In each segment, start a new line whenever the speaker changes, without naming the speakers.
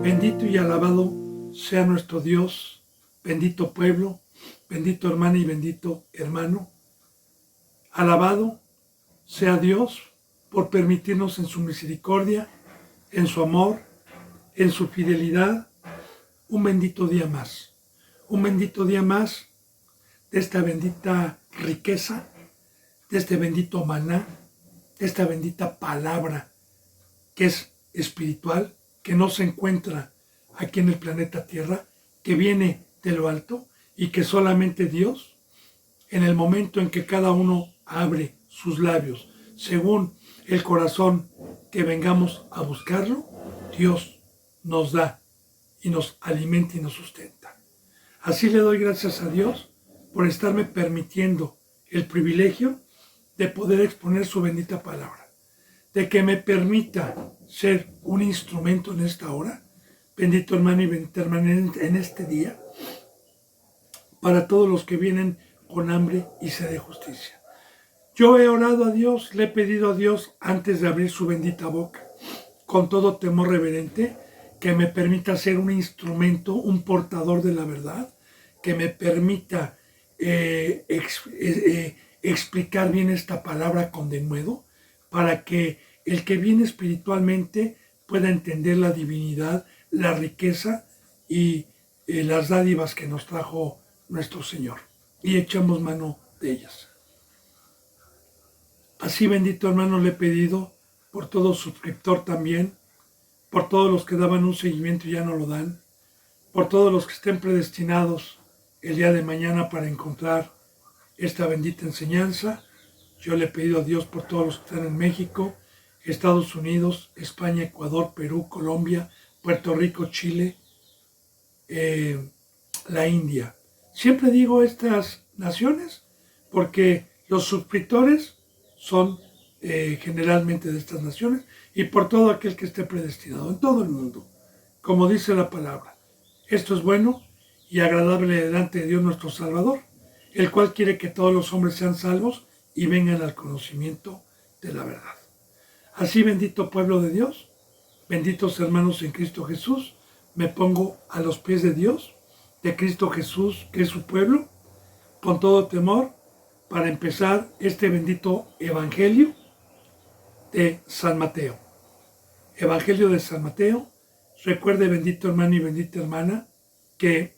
Bendito y alabado sea nuestro Dios, bendito pueblo, bendito hermano y bendito hermano. Alabado sea Dios por permitirnos en su misericordia, en su amor, en su fidelidad, un bendito día más. Un bendito día más de esta bendita riqueza, de este bendito maná, de esta bendita palabra que es espiritual, que no se encuentra aquí en el planeta Tierra, que viene de lo alto y que solamente Dios, en el momento en que cada uno abre sus labios, según el corazón que vengamos a buscarlo, Dios nos da y nos alimenta y nos sustenta. Así le doy gracias a Dios por estarme permitiendo el privilegio de poder exponer su bendita palabra, de que me permita ser un instrumento en esta hora, bendito hermano y bendita hermana, en este día, para todos los que vienen con hambre y sed de justicia. Yo he orado a Dios, le he pedido a Dios antes de abrir su bendita boca, con todo temor reverente, que me permita ser un instrumento, un portador de la verdad, que me permita explicar bien esta palabra con denuedo, para que el que viene espiritualmente pueda entender la divinidad, la riqueza y las dádivas que nos trajo nuestro Señor, y echamos mano de ellas. Así, bendito hermano, le he pedido por todo suscriptor también, por todos los que daban un seguimiento y ya no lo dan, por todos los que estén predestinados el día de mañana para encontrar esta bendita enseñanza. Yo le he pedido a Dios por todos los que están en México, Estados Unidos, España, Ecuador, Perú, Colombia, Puerto Rico, Chile, la India. Siempre digo estas naciones porque los suscriptores son generalmente de estas naciones, y por todo aquel que esté predestinado en todo el mundo. Como dice la palabra, esto es bueno y agradable delante de Dios nuestro Salvador, el cual quiere que todos los hombres sean salvos y vengan al conocimiento de la verdad. Así, bendito pueblo de Dios, benditos hermanos en Cristo Jesús, me pongo a los pies de Dios, de Cristo Jesús, que es su pueblo, con todo temor, para empezar este bendito Evangelio de San Mateo. Evangelio de San Mateo. Recuerde, bendito hermano y bendita hermana, que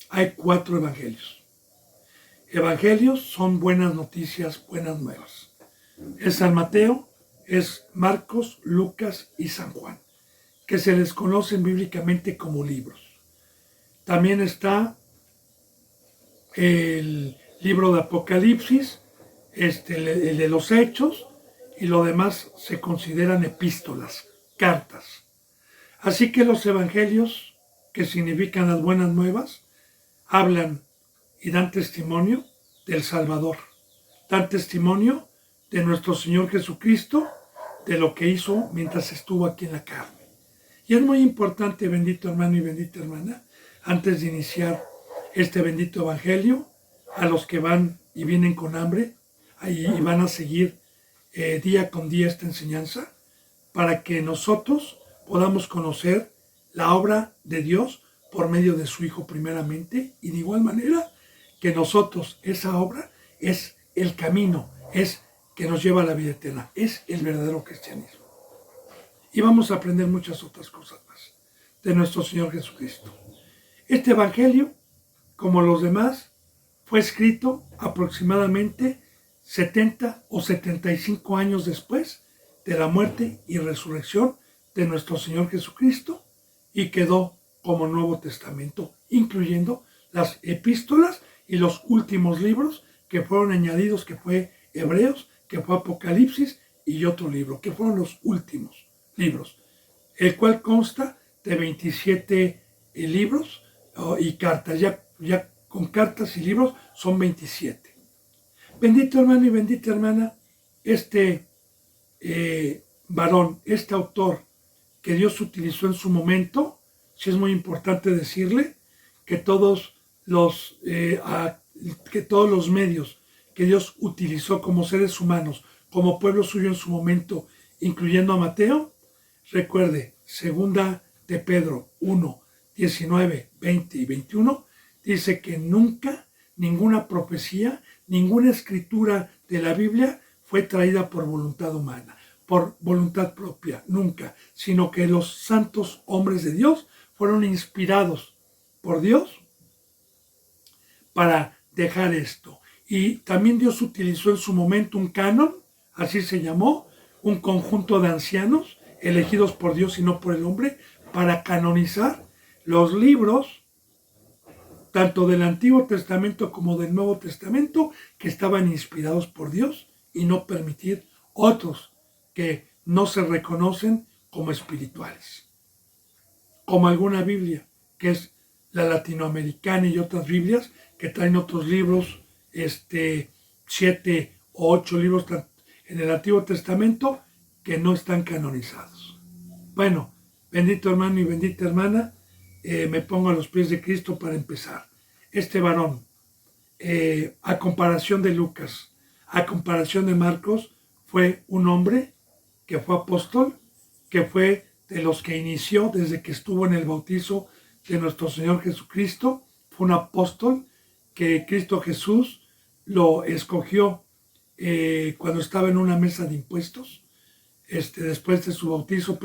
hay 4 evangelios. Evangelios son buenas noticias, buenas nuevas. El San Mateo es Marcos, Lucas y San Juan, que se les conocen bíblicamente como libros. También está el libro de Apocalipsis, el de los Hechos, y lo demás se consideran epístolas, cartas. Así que los evangelios, que significan las buenas nuevas, hablan y dan testimonio del Salvador, dan testimonio de nuestro Señor Jesucristo, de lo que hizo mientras estuvo aquí en la carne. Y es muy importante, bendito hermano y bendita hermana, antes de iniciar este bendito evangelio, a los que van y vienen con hambre y van a seguir día con día esta enseñanza, para que nosotros podamos conocer la obra de Dios por medio de su Hijo primeramente, y de igual manera que nosotros, esa obra es el camino, es que nos lleva a la vida eterna, es el verdadero cristianismo. Y vamos a aprender muchas otras cosas más de nuestro Señor Jesucristo. Este evangelio, como los demás, fue escrito aproximadamente 70 o 75 años después de la muerte y resurrección de nuestro Señor Jesucristo, y quedó como Nuevo Testamento, incluyendo las epístolas y los últimos libros que fueron añadidos, que fue Hebreos, que fue Apocalipsis y otro libro, que fueron los últimos libros, el cual consta de 27 libros y cartas, ya con cartas y libros son 27. Bendito hermano y bendita hermana, este varón, este autor que Dios utilizó en su momento, sí es muy importante decirle que todos los medios que Dios utilizó como seres humanos, como pueblo suyo en su momento, incluyendo a Mateo, recuerde, 2 de Pedro 1, 19, 20 y 21, dice que nunca ninguna profecía, ninguna escritura de la Biblia fue traída por voluntad humana, por voluntad propia, nunca, sino que los santos hombres de Dios fueron inspirados por Dios para dejar esto. Y también Dios utilizó en su momento un canon, así se llamó, un conjunto de ancianos elegidos por Dios y no por el hombre, para canonizar los libros, tanto del Antiguo Testamento como del Nuevo Testamento, que estaban inspirados por Dios y no permitir otros que no se reconocen como espirituales. Como alguna Biblia, que es la latinoamericana y otras Biblias que traen otros libros, 7 o 8 libros en el Antiguo Testamento que no están canonizados. Bueno, bendito hermano y bendita hermana, me pongo a los pies de Cristo para empezar. Este varón, a comparación de Lucas, a comparación de Marcos, fue un hombre que fue apóstol, que fue de los que inició desde que estuvo en el bautizo de nuestro Señor Jesucristo. Fue un apóstol que Cristo Jesús lo escogió cuando estaba en una mesa de impuestos. Después de su bautizo,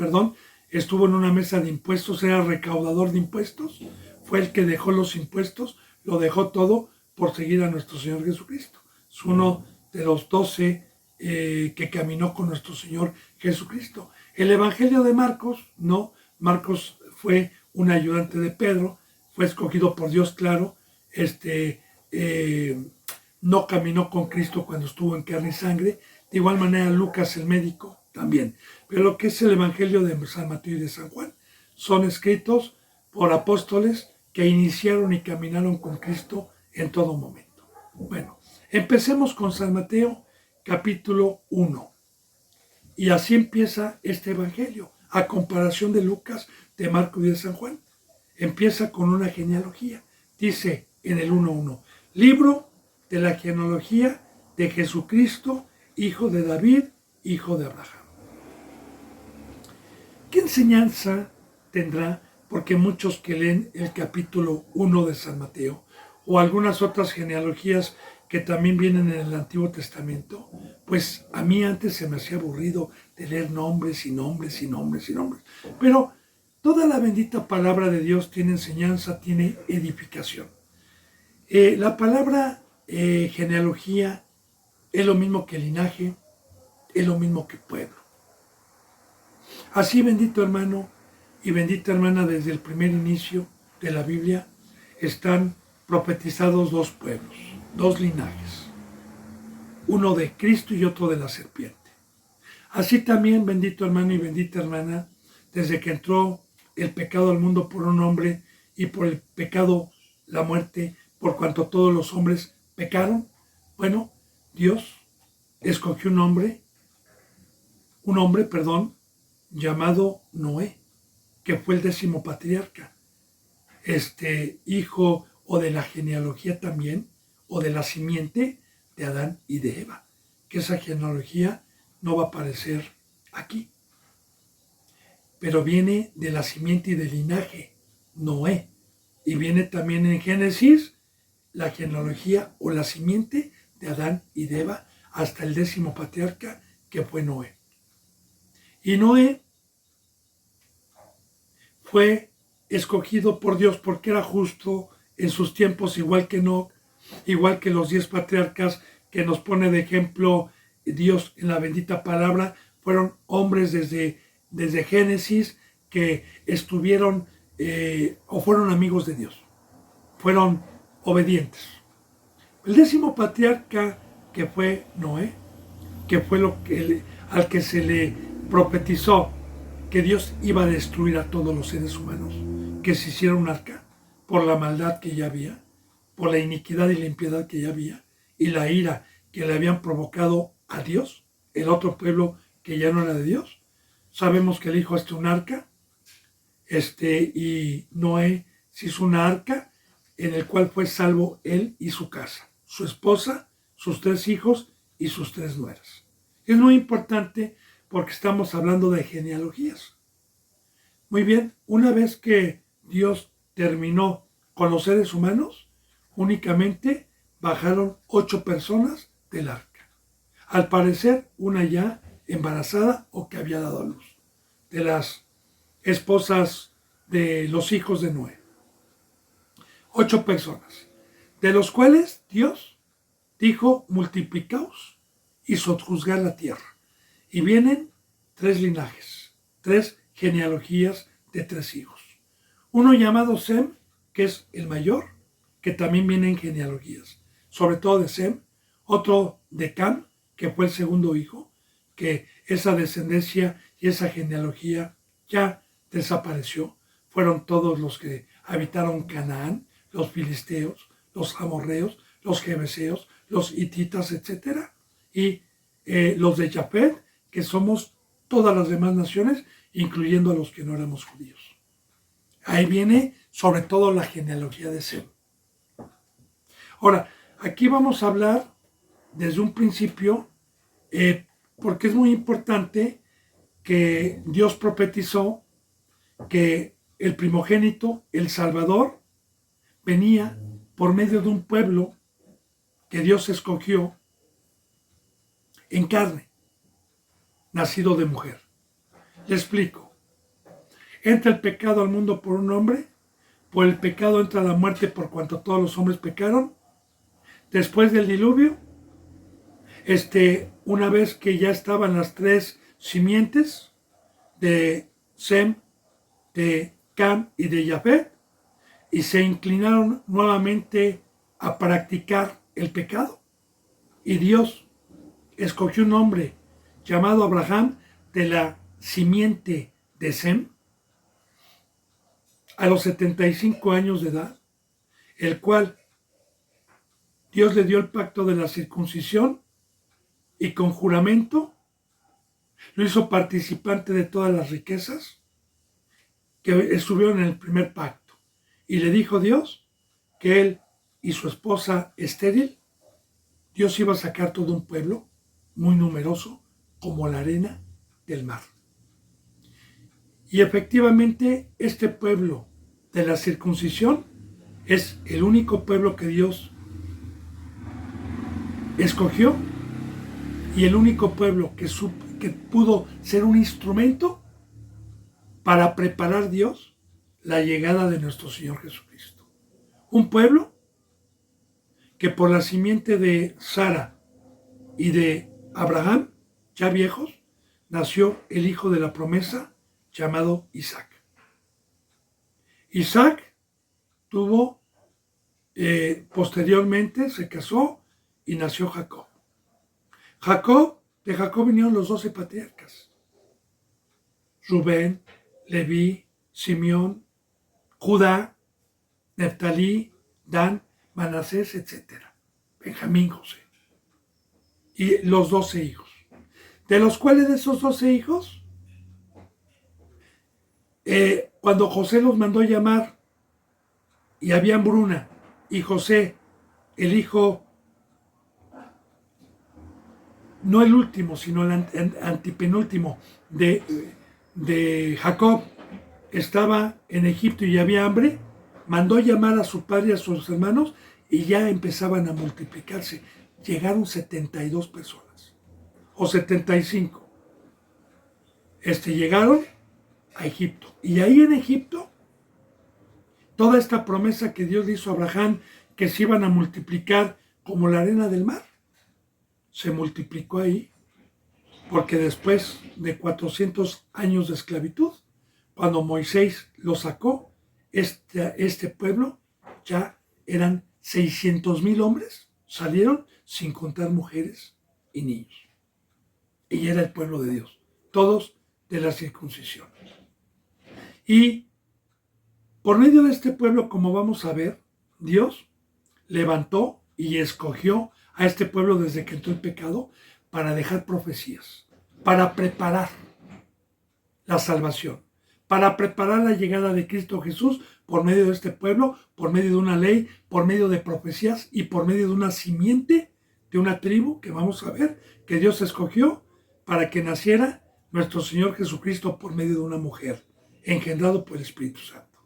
estuvo en una mesa de impuestos, era recaudador de impuestos, fue el que dejó los impuestos, lo dejó todo por seguir a nuestro Señor Jesucristo. Es uno de los 12 que caminó con nuestro Señor Jesucristo. El Evangelio de Marcos, no, Marcos fue un ayudante de Pedro, fue escogido por Dios, claro, no caminó con Cristo cuando estuvo en carne y sangre. De igual manera Lucas, el médico, también. Pero lo que es el Evangelio de San Mateo y de San Juan son escritos por apóstoles que iniciaron y caminaron con Cristo en todo momento. Bueno, empecemos con San Mateo, capítulo 1. Y así empieza este Evangelio, a comparación de Lucas, de Marcos y de San Juan. Empieza con una genealogía. Dice en el 1:1, libro de la genealogía de Jesucristo, hijo de David, hijo de Abraham. ¿Qué enseñanza tendrá? Porque muchos que leen el capítulo 1 de San Mateo o algunas otras genealogías que también vienen en el Antiguo Testamento, pues a mí antes se me hacía aburrido de leer nombres y nombres y nombres y nombres. Pero toda la bendita palabra de Dios tiene enseñanza, tiene edificación. La palabra genealogía es lo mismo que linaje, es lo mismo que pueblo. Así, bendito hermano y bendita hermana, desde el primer inicio de la Biblia están profetizados dos pueblos, dos linajes, uno de Cristo y otro de la serpiente. Así también, bendito hermano y bendita hermana, desde que entró el pecado al mundo por un hombre y por el pecado la muerte, por cuanto todos los hombres pecaron, bueno, Dios escogió un hombre, llamado Noé, que fue el 10º patriarca, hijo o de la genealogía también, o de la simiente de Adán y de Eva, que esa genealogía no va a aparecer aquí, pero viene de la simiente y del linaje, Noé, y viene también en Génesis la genealogía o la simiente de Adán y de Eva hasta el 10º patriarca, que fue Noé. Y Noé fue escogido por Dios porque era justo en sus tiempos, igual que Enoc, igual que los 10 patriarcas que nos pone de ejemplo Dios en la bendita palabra. Fueron hombres desde Génesis que estuvieron o fueron amigos de Dios, fueron obedientes. El 10º patriarca, que fue Noé, que fue al que se le profetizó que Dios iba a destruir a todos los seres humanos, que se hiciera un arca por la maldad que ya había, por la iniquidad y la impiedad que ya había, y la ira que le habían provocado a Dios, el otro pueblo que ya no era de Dios. Sabemos que el hijo un arca, y Noé se hizo una arca en el cual fue salvo él y su casa, su esposa, sus 3 hijos y sus 3 nueras. Es muy importante porque estamos hablando de genealogías. Muy bien, una vez que Dios terminó con los seres humanos, únicamente bajaron 8 personas del arca. Al parecer, una ya embarazada o que había dado a luz, de las esposas de los hijos de Noé. 8 personas, de los cuales Dios dijo: multiplicaos y sojuzgad la tierra. Y vienen 3 linajes, 3 genealogías de 3 hijos. Uno llamado Sem, que es el mayor, que también viene en genealogías, sobre todo de Sem. Otro de Cam, que fue el segundo hijo, que esa descendencia y esa genealogía ya desapareció. Fueron todos los que habitaron Canaán, los filisteos, los amorreos, los jebeseos, los hititas, etc. Y los de Japhet, que somos todas las demás naciones, incluyendo a los que no éramos judíos. Ahí viene sobre todo la genealogía de Sem. Ahora, aquí vamos a hablar desde un principio, porque es muy importante que Dios profetizó que el primogénito, el Salvador, venía por medio de un pueblo que Dios escogió en carne, nacido de mujer. Le explico. Entra el pecado al mundo por un hombre, por el pecado entra la muerte por cuanto todos los hombres pecaron. Después del diluvio, una vez que ya estaban las 3 simientes de Sem, de Cam y de Japhet, y se inclinaron nuevamente a practicar el pecado, y Dios escogió un hombre llamado Abraham de la simiente de Sem, a los 75 años de edad, el cual Dios le dio el pacto de la circuncisión y con juramento lo hizo participante de todas las riquezas que estuvieron en el primer pacto. Y le dijo Dios que él y su esposa estéril, Dios iba a sacar todo un pueblo muy numeroso como la arena del mar. Y efectivamente este pueblo de la circuncisión es el único pueblo que Dios escogió y el único pueblo que pudo ser un instrumento para preparar Dios la llegada de nuestro Señor Jesucristo. Un pueblo que por la simiente de Sara y de Abraham, ya viejos, nació el hijo de la promesa llamado Isaac. Isaac tuvo, posteriormente se casó y nació Jacob. De Jacob vinieron los 12 patriarcas: Rubén, Leví, Simeón, Judá, Neftalí, Dan, Manasés, etc. Benjamín, José. Y los 12 hijos. De los cuales de esos 12 hijos, cuando José los mandó llamar y había hambruna, y José, el hijo, no el último, sino el antepenúltimo de Jacob, estaba en Egipto y había hambre, mandó llamar a su padre y a sus hermanos y ya empezaban a multiplicarse. Llegaron 72 personas, o 75. Llegaron a Egipto. Y ahí en Egipto, toda esta promesa que Dios le hizo a Abraham, que se iban a multiplicar como la arena del mar, se multiplicó ahí, porque después de 400 años de esclavitud, cuando Moisés lo sacó, este pueblo ya eran 600,000 hombres, salieron sin contar mujeres y niños. Y era el pueblo de Dios, todos de la circuncisión. Y por medio de este pueblo, como vamos a ver, Dios levantó y escogió a este pueblo desde que entró el pecado para dejar profecías, para preparar la salvación, para preparar la llegada de Cristo Jesús por medio de este pueblo, por medio de una ley, por medio de profecías y por medio de una simiente de una tribu que vamos a ver que Dios escogió para que naciera nuestro Señor Jesucristo por medio de una mujer, engendrado por el Espíritu Santo.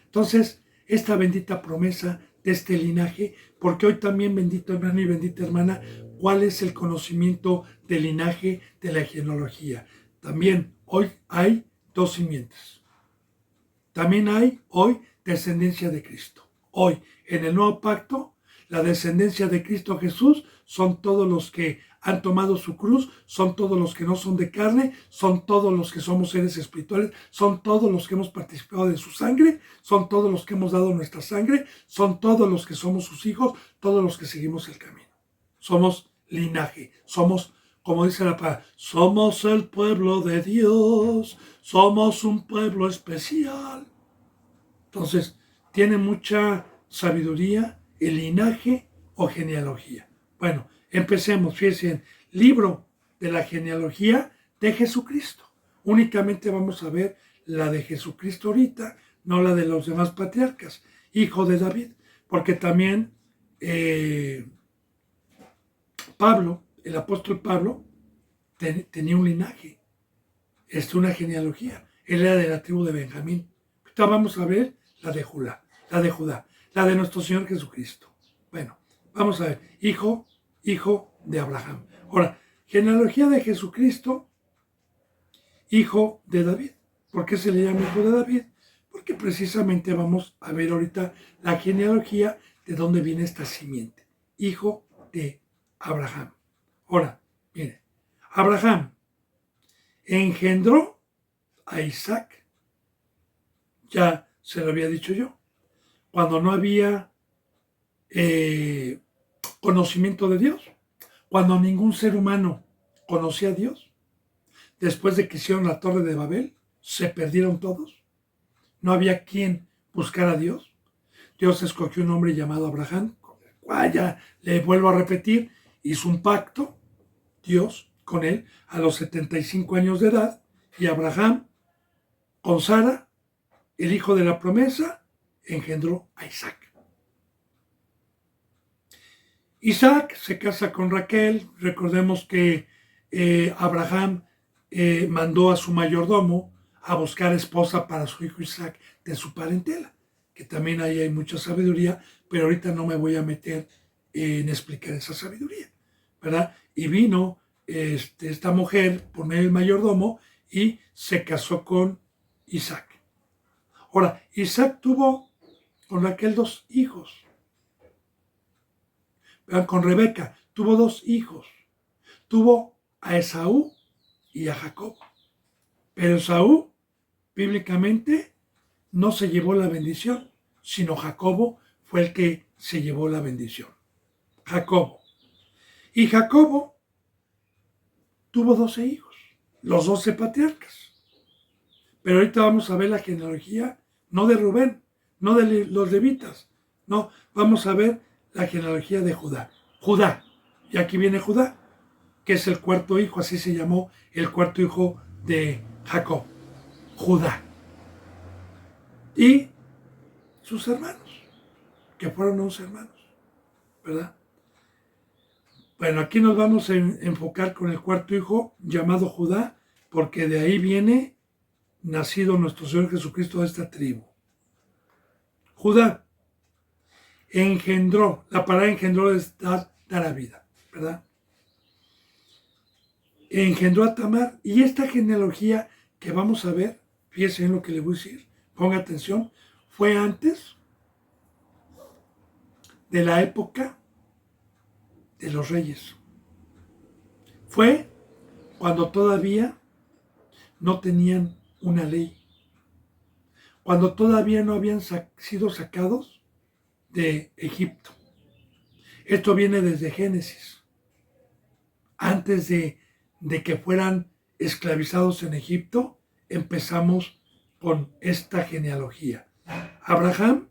Entonces, esta bendita promesa de este linaje, porque hoy también, bendito hermano y bendita hermana, ¿cuál es el conocimiento del linaje de la genealogía? También hoy hay dos simientes. También hay hoy descendencia de Cristo. Hoy, en el nuevo pacto, la descendencia de Cristo Jesús son todos los que han tomado su cruz, son todos los que no son de carne, son todos los que somos seres espirituales, son todos los que hemos participado de su sangre, son todos los que hemos dado nuestra sangre, son todos los que somos sus hijos, todos los que seguimos el camino. Somos linaje, somos, como dice la palabra, somos el pueblo de Dios, somos un pueblo especial. Entonces, tiene mucha sabiduría el linaje o genealogía. Bueno, empecemos, fíjense, en libro de la genealogía de Jesucristo. Únicamente vamos a ver la de Jesucristo ahorita, no la de los demás patriarcas, hijo de David, porque también Pablo, el apóstol Pablo, tenía un linaje, una genealogía. Él era de la tribu de Benjamín. Ahorita vamos a ver la de Judá, la de nuestro Señor Jesucristo. Bueno, vamos a ver, hijo de Abraham. Ahora, genealogía de Jesucristo, hijo de David. ¿Por qué se le llama hijo de David? Porque precisamente vamos a ver ahorita la genealogía de dónde viene esta simiente. Hijo de Abraham. Ahora, mire, Abraham engendró a Isaac. Ya se lo había dicho yo. Cuando no había conocimiento de Dios, cuando ningún ser humano conocía a Dios, después de que hicieron la Torre de Babel, se perdieron todos. No había quien buscar a Dios. Dios escogió un hombre llamado Abraham, con el cual ya le vuelvo a repetir, hizo un pacto, Dios, con él a los 75 años de edad, y Abraham, con Sara, el hijo de la promesa, engendró a Isaac. Isaac se casa con Raquel. Recordemos que Abraham mandó a su mayordomo a buscar esposa para su hijo Isaac de su parentela, que también ahí hay mucha sabiduría, pero ahorita no me voy a meter en explicar esa sabiduría, ¿verdad? Y vino esta mujer por medio del mayordomo y se casó con Isaac. Ahora, Isaac tuvo con Raquel 2 hijos. Con Rebeca tuvo 2 hijos. Tuvo a Esaú y a Jacob. Pero Esaú, bíblicamente, no se llevó la bendición, sino Jacobo fue el que se llevó la bendición. Jacobo. Y Jacobo tuvo 12 hijos, los 12 patriarcas. Pero ahorita vamos a ver la genealogía, no de Rubén, no de los levitas, no, vamos a ver la genealogía de Judá. Judá, y aquí viene Judá, que es el cuarto hijo, así se llamó el cuarto hijo de Jacob, Judá. Y sus hermanos, que fueron 11 hermanos, ¿verdad? Bueno, aquí nos vamos a enfocar con el cuarto hijo llamado Judá, porque de ahí viene nacido nuestro Señor Jesucristo de esta tribu. Judá engendró, la palabra engendró es dar a vida, ¿verdad? Engendró a Tamar, y esta genealogía que vamos a ver, fíjense en lo que le voy a decir, ponga atención, fue antes de la época de los reyes. Fue cuando todavía no tenían una ley, cuando todavía no habían sido sacados de Egipto. Esto viene desde Génesis. Antes de que fueran esclavizados en Egipto, empezamos con esta genealogía. Abraham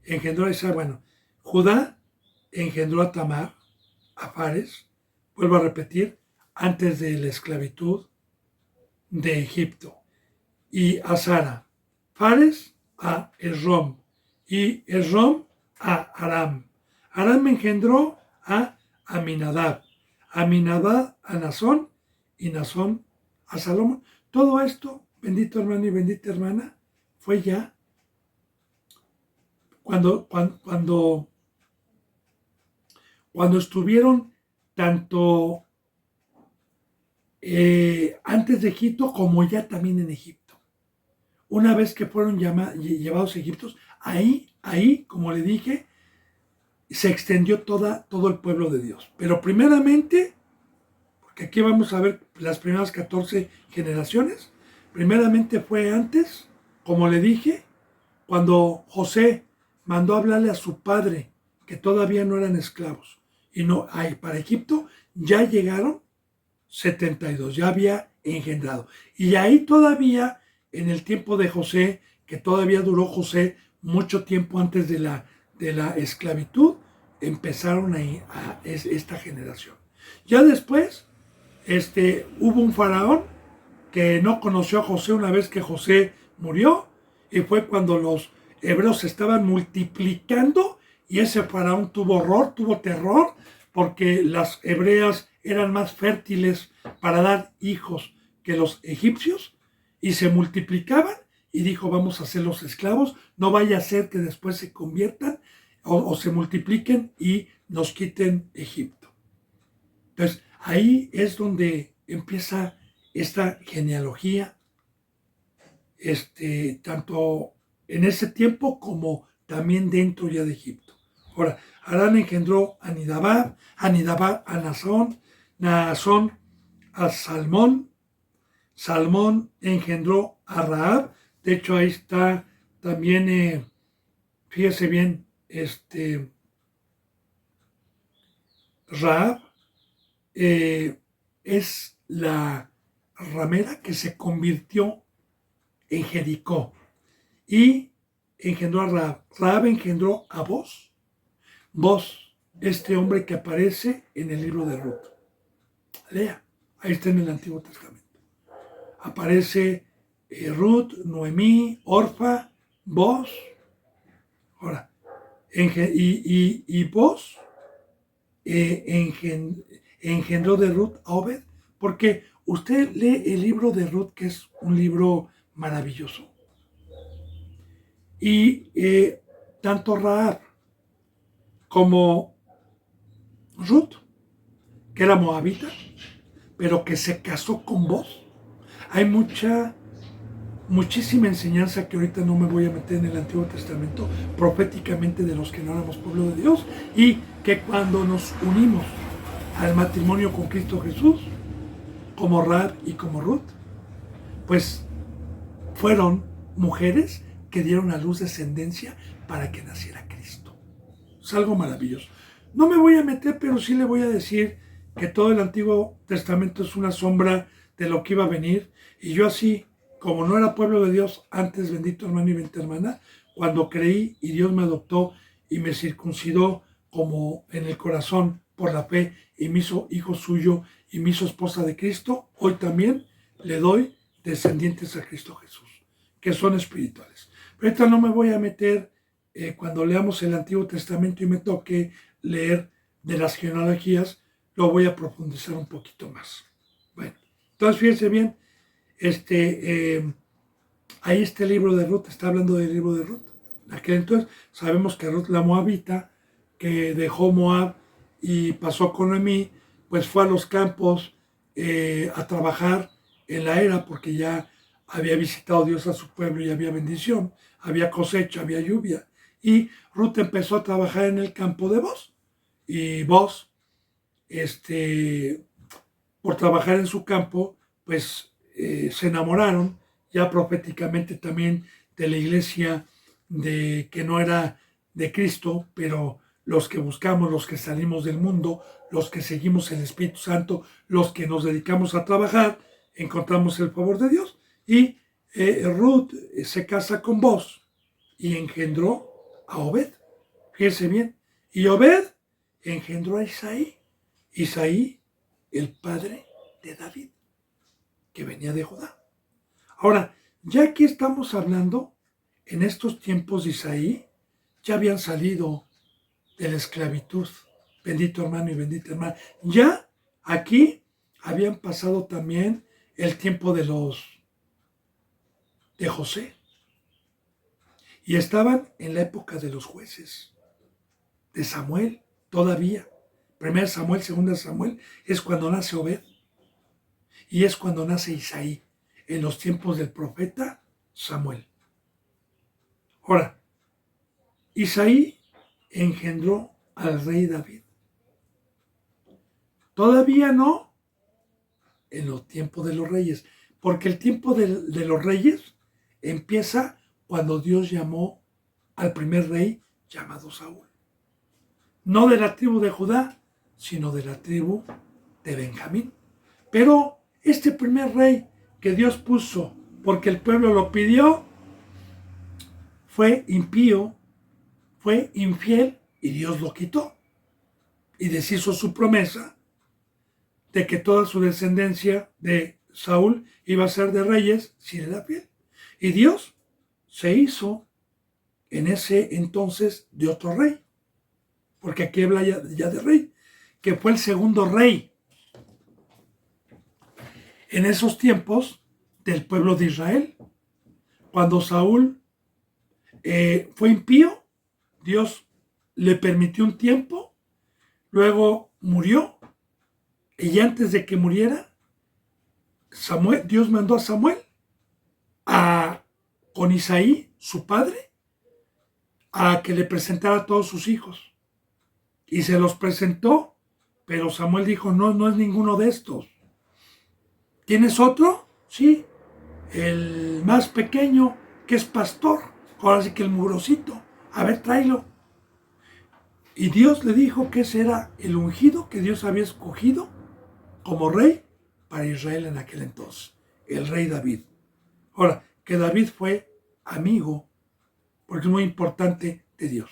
engendró a Isaac, bueno, Judá engendró a Tamar, a Fares, vuelvo a repetir, antes de la esclavitud de Egipto, y a Sara. Fares a Esrom, y Esrom a Aram. Aram engendró a Aminadab, Aminadab a Nazón, y Nazón a Salomón. Todo esto bendito hermano y bendita hermana, fue ya cuando estuvieron tanto antes de Egipto como ya también en Egipto. Una vez que fueron llevados a Egipto, ahí, como le dije, se extendió todo el pueblo de Dios. Pero primeramente, porque aquí vamos a ver las primeras 14 generaciones, primeramente fue antes, como le dije, cuando José mandó hablarle a su padre que todavía no eran esclavos y no hay para Egipto, ya llegaron 72, ya había engendrado. Y ahí todavía, en el tiempo de José, que todavía duró José mucho tiempo antes de la esclavitud, empezaron a esta generación. Ya después, hubo un faraón que no conoció a José una vez que José murió, y fue cuando los hebreos se estaban multiplicando, y ese faraón tuvo terror, porque las hebreas eran más fértiles para dar hijos que los egipcios, y se multiplicaban, y dijo, vamos a hacerlos esclavos, no vaya a ser que después se conviertan o se multipliquen y nos quiten Egipto. Entonces, ahí es donde empieza esta genealogía, tanto en ese tiempo como también dentro ya de Egipto. Ahora, Arán engendró a Nidabab a Nazón, Naasón a Salmón, Salmón engendró a Rahab. De hecho, ahí está también, fíjese bien, Rahab es la ramera que se convirtió en Jericó y engendró a Rahab. Rahab engendró a Boz. Boz, este hombre que aparece en el libro de Ruth. Lea, ahí está en el Antiguo Testamento. Aparece Ruth, Noemí, Orfa, Boz. Ahora, y Boz engendró de Ruth a Obed, porque usted lee el libro de Ruth, que es un libro maravilloso. Y tanto Rahab como Ruth, que era moabita, pero que se casó con Boz, hay muchísima enseñanza que ahorita no me voy a meter en el Antiguo Testamento, proféticamente de los que no éramos pueblo de Dios, y que cuando nos unimos al matrimonio con Cristo Jesús, como Rahab y como Ruth, pues fueron mujeres que dieron a luz descendencia para que naciera Cristo. Es algo maravilloso. No me voy a meter, pero sí le voy a decir que todo el Antiguo Testamento es una sombra de lo que iba a venir, y yo así, como no era pueblo de Dios antes, bendito hermano y bendita hermana, cuando creí y Dios me adoptó y me circuncidó como en el corazón por la fe y me hizo hijo suyo y me hizo esposa de Cristo, hoy también le doy descendientes a Cristo Jesús, que son espirituales. Pero ahorita no me voy a meter cuando leamos el Antiguo Testamento y me toque leer de las genealogías, lo voy a profundizar un poquito más. Bueno, entonces fíjense bien, ahí está el libro de Ruth, está hablando del libro de Ruth. Aquel entonces sabemos que Ruth la moabita, que dejó Moab y pasó con Noemí, pues fue a los campos a trabajar en la era, porque ya había visitado Dios a su pueblo y había bendición, había cosecha, había lluvia. Y Ruth empezó a trabajar en el campo de Boz. Y Boz, por trabajar en su campo, pues se enamoraron, ya proféticamente también, de la iglesia que no era de Cristo, pero los que buscamos, los que salimos del mundo, los que seguimos el Espíritu Santo, los que nos dedicamos a trabajar, encontramos el favor de Dios. Y Ruth se casa con Boz y engendró a Obed. Fíjense bien. Y Obed engendró a Isaí. Isaí, el padre de David, que venía de Judá. Ahora, ya aquí estamos hablando, en estos tiempos de Isaí, ya habían salido de la esclavitud, bendito hermano y bendita hermana. Ya aquí habían pasado también el tiempo de los de José. Y estaban en la época de los jueces, de Samuel, todavía. 1 Samuel, 2 Samuel, es cuando nace Obed. Y es cuando nace Isaí, en los tiempos del profeta Samuel. Ahora, Isaí engendró al rey David. Todavía no en los tiempos de los reyes, porque el tiempo de los reyes empieza cuando Dios llamó al primer rey llamado Saúl. No de la tribu de Judá, sino de la tribu de Benjamín. Pero este primer rey que Dios puso porque el pueblo lo pidió, fue impío, fue infiel y Dios lo quitó. Y deshizo su promesa de que toda su descendencia de Saúl iba a ser de reyes si era fiel. Y Dios se hizo en ese entonces de otro rey, porque aquí habla ya de rey, que fue el segundo rey en esos tiempos del pueblo de Israel. Cuando Saúl fue impío, Dios le permitió un tiempo, luego murió, y antes de que muriera, Dios mandó a Samuel con Isaí, su padre, a que le presentara a todos sus hijos. Y se los presentó, pero Samuel dijo, no, no es ninguno de estos. ¿Tienes otro? Sí, el más pequeño, que es pastor. Ahora sí que el mugrosito. A ver, tráelo. Y Dios le dijo que ese era el ungido que Dios había escogido como rey para Israel en aquel entonces. El rey David. Ahora, que David fue amigo, porque es muy importante, de Dios.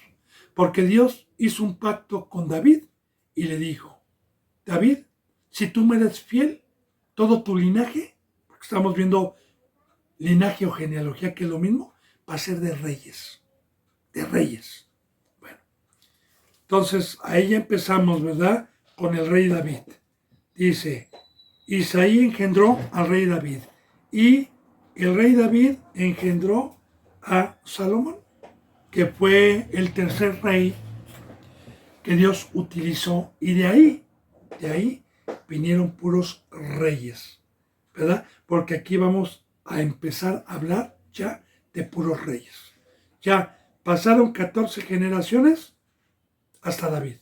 Porque Dios hizo un pacto con David y le dijo, David, si tú me eres fiel, todo tu linaje, porque estamos viendo linaje o genealogía, que es lo mismo, va a ser de reyes. De reyes. Bueno, entonces ahí ya empezamos, ¿verdad? Con el rey David. Dice, Isaí engendró al rey David. Y el rey David engendró a Salomón, que fue el tercer rey que Dios utilizó. Y de ahí vinieron puros reyes, ¿verdad? Porque aquí vamos a empezar a hablar ya de puros reyes. Ya pasaron 14 generaciones hasta David.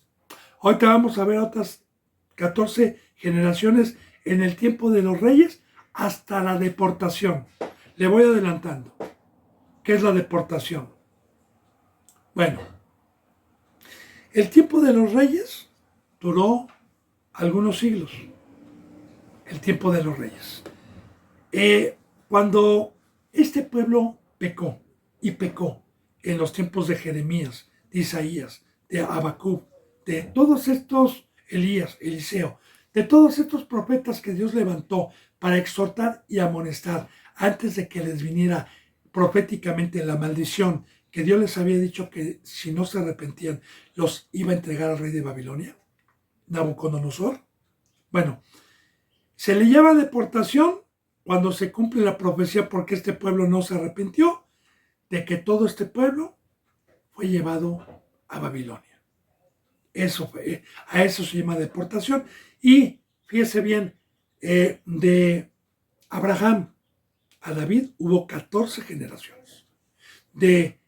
Ahorita vamos a ver otras 14 generaciones en el tiempo de los reyes hasta la deportación. Le voy adelantando. ¿Qué es la deportación? Bueno, el tiempo de los reyes duró algunos siglos. El tiempo de los reyes. Cuando este pueblo pecó en los tiempos de Jeremías, de Isaías, de Habacuc, de todos estos, Elías, Eliseo, de todos estos profetas que Dios levantó para exhortar y amonestar antes de que les viniera proféticamente la maldición que Dios les había dicho que si no se arrepentían los iba a entregar al rey de Babilonia, Nabucodonosor. Bueno, se le llama deportación cuando se cumple la profecía porque este pueblo no se arrepintió de que todo este pueblo fue llevado a Babilonia. A eso se llama deportación. Y fíjese bien, de Abraham a David hubo 14 generaciones. De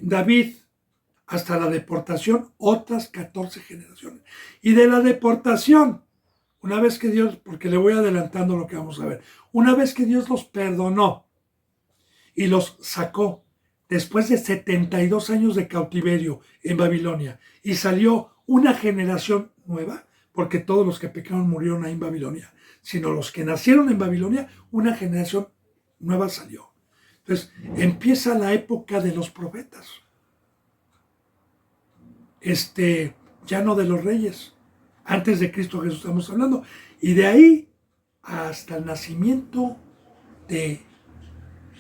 David hasta la deportación, otras 14 generaciones. Y de la deportación, una vez que Dios, porque le voy adelantando lo que vamos a ver, una vez que Dios los perdonó y los sacó después de 72 años de cautiverio en Babilonia y salió una generación nueva, porque todos los que pecaron murieron ahí en Babilonia, sino los que nacieron en Babilonia, una generación nueva salió. Entonces empieza la época de los profetas. Ya no de los reyes, antes de Cristo Jesús estamos hablando, y de ahí hasta el nacimiento de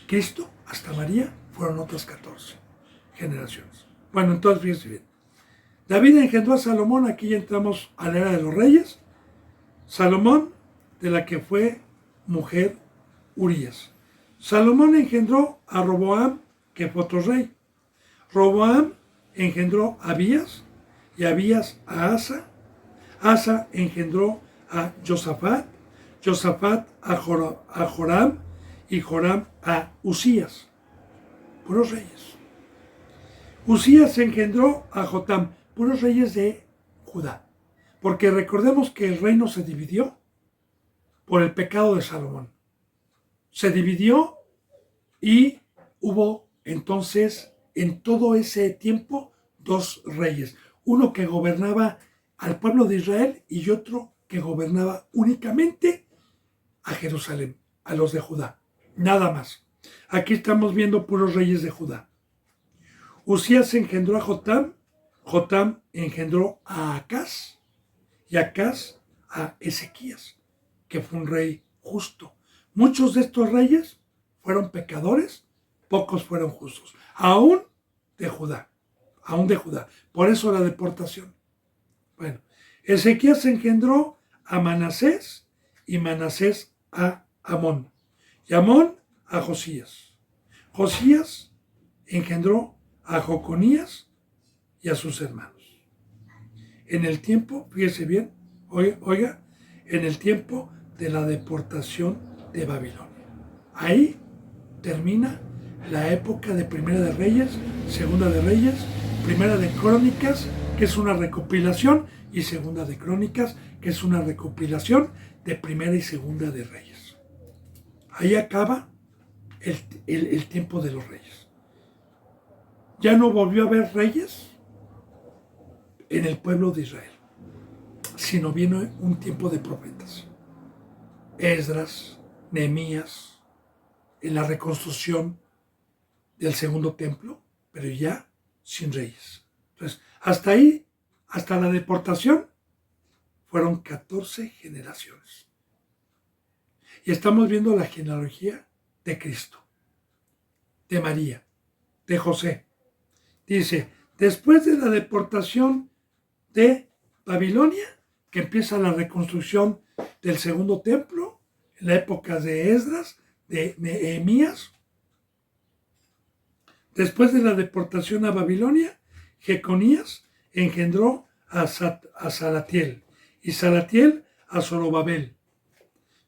Cristo, hasta María, fueron otras 14 generaciones. Bueno, entonces fíjense bien. David engendró a Salomón, aquí ya entramos a la era de los reyes. Salomón, de la que fue mujer Urías. Salomón engendró a Roboam, que fue otro rey. Roboam engendró a Abías, y Abías a Asa. Asa engendró a Josafat, Josafat a Joram, y Joram a Usías. Puros reyes. Usías engendró a Jotam, puros reyes de Judá. Porque recordemos que el reino se dividió por el pecado de Salomón. Se dividió y hubo entonces en todo ese tiempo dos reyes. Uno que gobernaba al pueblo de Israel y otro que gobernaba únicamente a Jerusalén, a los de Judá. Nada más. Aquí estamos viendo puros reyes de Judá. Usías engendró a Jotam, Jotam engendró a Acaz y Acaz a Ezequías, que fue un rey justo. Muchos de estos reyes fueron pecadores, pocos fueron justos, aún de Judá, aún de Judá. Por eso la deportación. Bueno, Ezequías engendró a Manasés y Manasés a Amón, y Amón a Josías. Josías engendró a Joconías y a sus hermanos. En el tiempo, fíjese bien, oiga, en el tiempo de la deportación de Babilonia. Ahí termina la época de Primera de Reyes, Segunda de Reyes, Primera de Crónicas, que es una recopilación, y Segunda de Crónicas, que es una recopilación de Primera y Segunda de Reyes. Ahí acaba el tiempo de los reyes. Ya no volvió a haber reyes en el pueblo de Israel, sino vino un tiempo de profetas. Esdras, Nehemías, en la reconstrucción del segundo templo, pero ya sin reyes. Entonces, hasta ahí, hasta la deportación, fueron 14 generaciones. Y estamos viendo la genealogía de Cristo, de María, de José. Dice, después de la deportación de Babilonia, que empieza la reconstrucción del segundo templo, en la época de Esdras, de Nehemías. Después de la deportación a Babilonia, Jeconías engendró a Salatiel, y Salatiel a Zorobabel.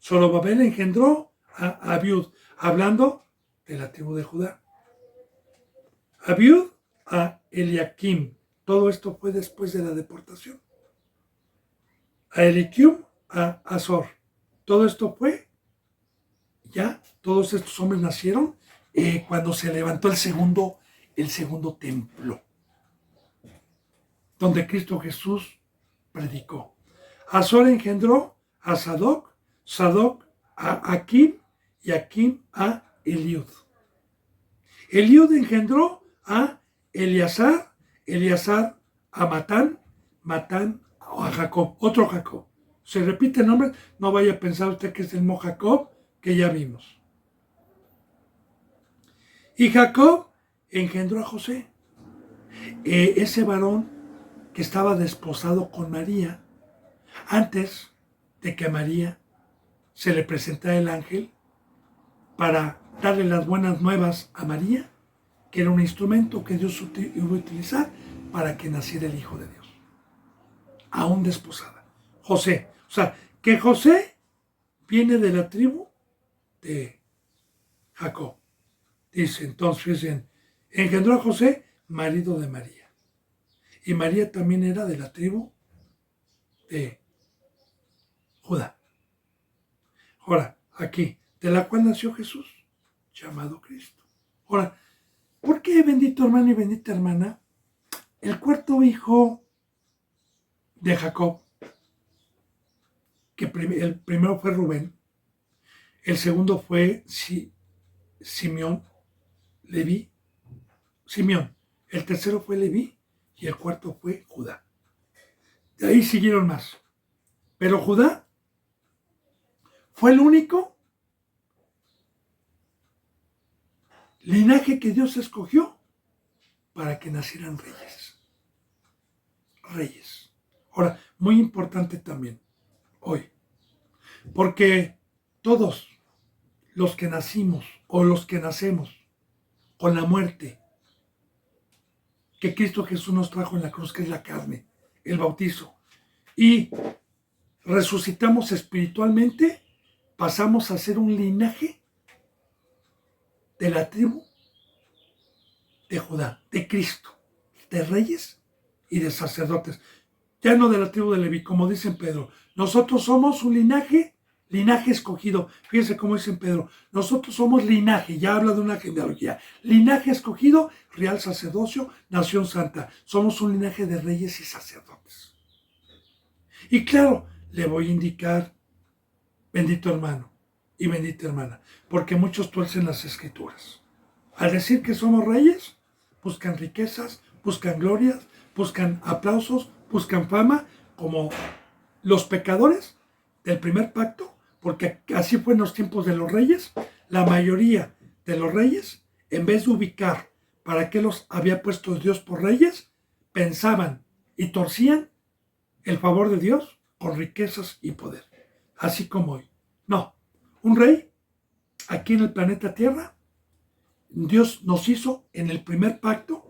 Zorobabel engendró a Abiud, hablando de la tribu de Judá. Abiud a Eliakim. Todo esto fue después de la deportación. A Eliakim a Azor. Todo esto fue, ya, todos estos hombres nacieron cuando se levantó el segundo templo, donde Cristo Jesús predicó. Azor engendró a Sadoc, Sadoc a Akim y Akim a Eliud. Eliud engendró a Eleazar, Eleazar a Matán, Matán a Jacob, otro Jacob. Se repite el nombre, no vaya a pensar usted que es el mismo Jacob que ya vimos. Y Jacob engendró a José, ese varón que estaba desposado con María, antes de que a María se le presentara el ángel para darle las buenas nuevas a María, que era un instrumento que Dios iba a utilizar para que naciera el Hijo de Dios. Aún desposada. José. O sea, que José viene de la tribu de Jacob. Dice, entonces, fíjense, engendró a José, marido de María. Y María también era de la tribu de Judá. Ahora, aquí, de la cual nació Jesús, llamado Cristo. Ahora, ¿por qué, bendito hermano y bendita hermana, el cuarto hijo de Jacob, que el primero fue Rubén, el segundo fue Simeón, Simeón, el tercero fue Leví y el cuarto fue Judá? De ahí siguieron más. Pero Judá fue el único linaje que Dios escogió para que nacieran reyes. Reyes. Ahora, muy importante también hoy, porque todos, los que nacimos o los que nacemos con la muerte que Cristo Jesús nos trajo en la cruz, que es la carne, el bautizo, y resucitamos espiritualmente, pasamos a ser un linaje de la tribu de Judá, de Cristo, de reyes y de sacerdotes. Ya no de la tribu de Leví, como dicen Pedro. Nosotros somos un linaje escogido. Fíjense cómo dicen Pedro. Nosotros somos linaje, ya habla de una genealogía. Linaje escogido, real sacerdocio, nación santa. Somos un linaje de reyes y sacerdotes. Y claro, le voy a indicar, bendito hermano y bendita hermana, porque muchos tuercen las escrituras. Al decir que somos reyes, buscan riquezas, buscan glorias, buscan aplausos, buscan fama, como los pecadores del primer pacto, porque así fue en los tiempos de los reyes. La mayoría de los reyes, en vez de ubicar para qué los había puesto Dios por reyes, pensaban y torcían el favor de Dios con riquezas y poder, así como hoy. No, un rey aquí en el planeta Tierra, Dios nos hizo en el primer pacto,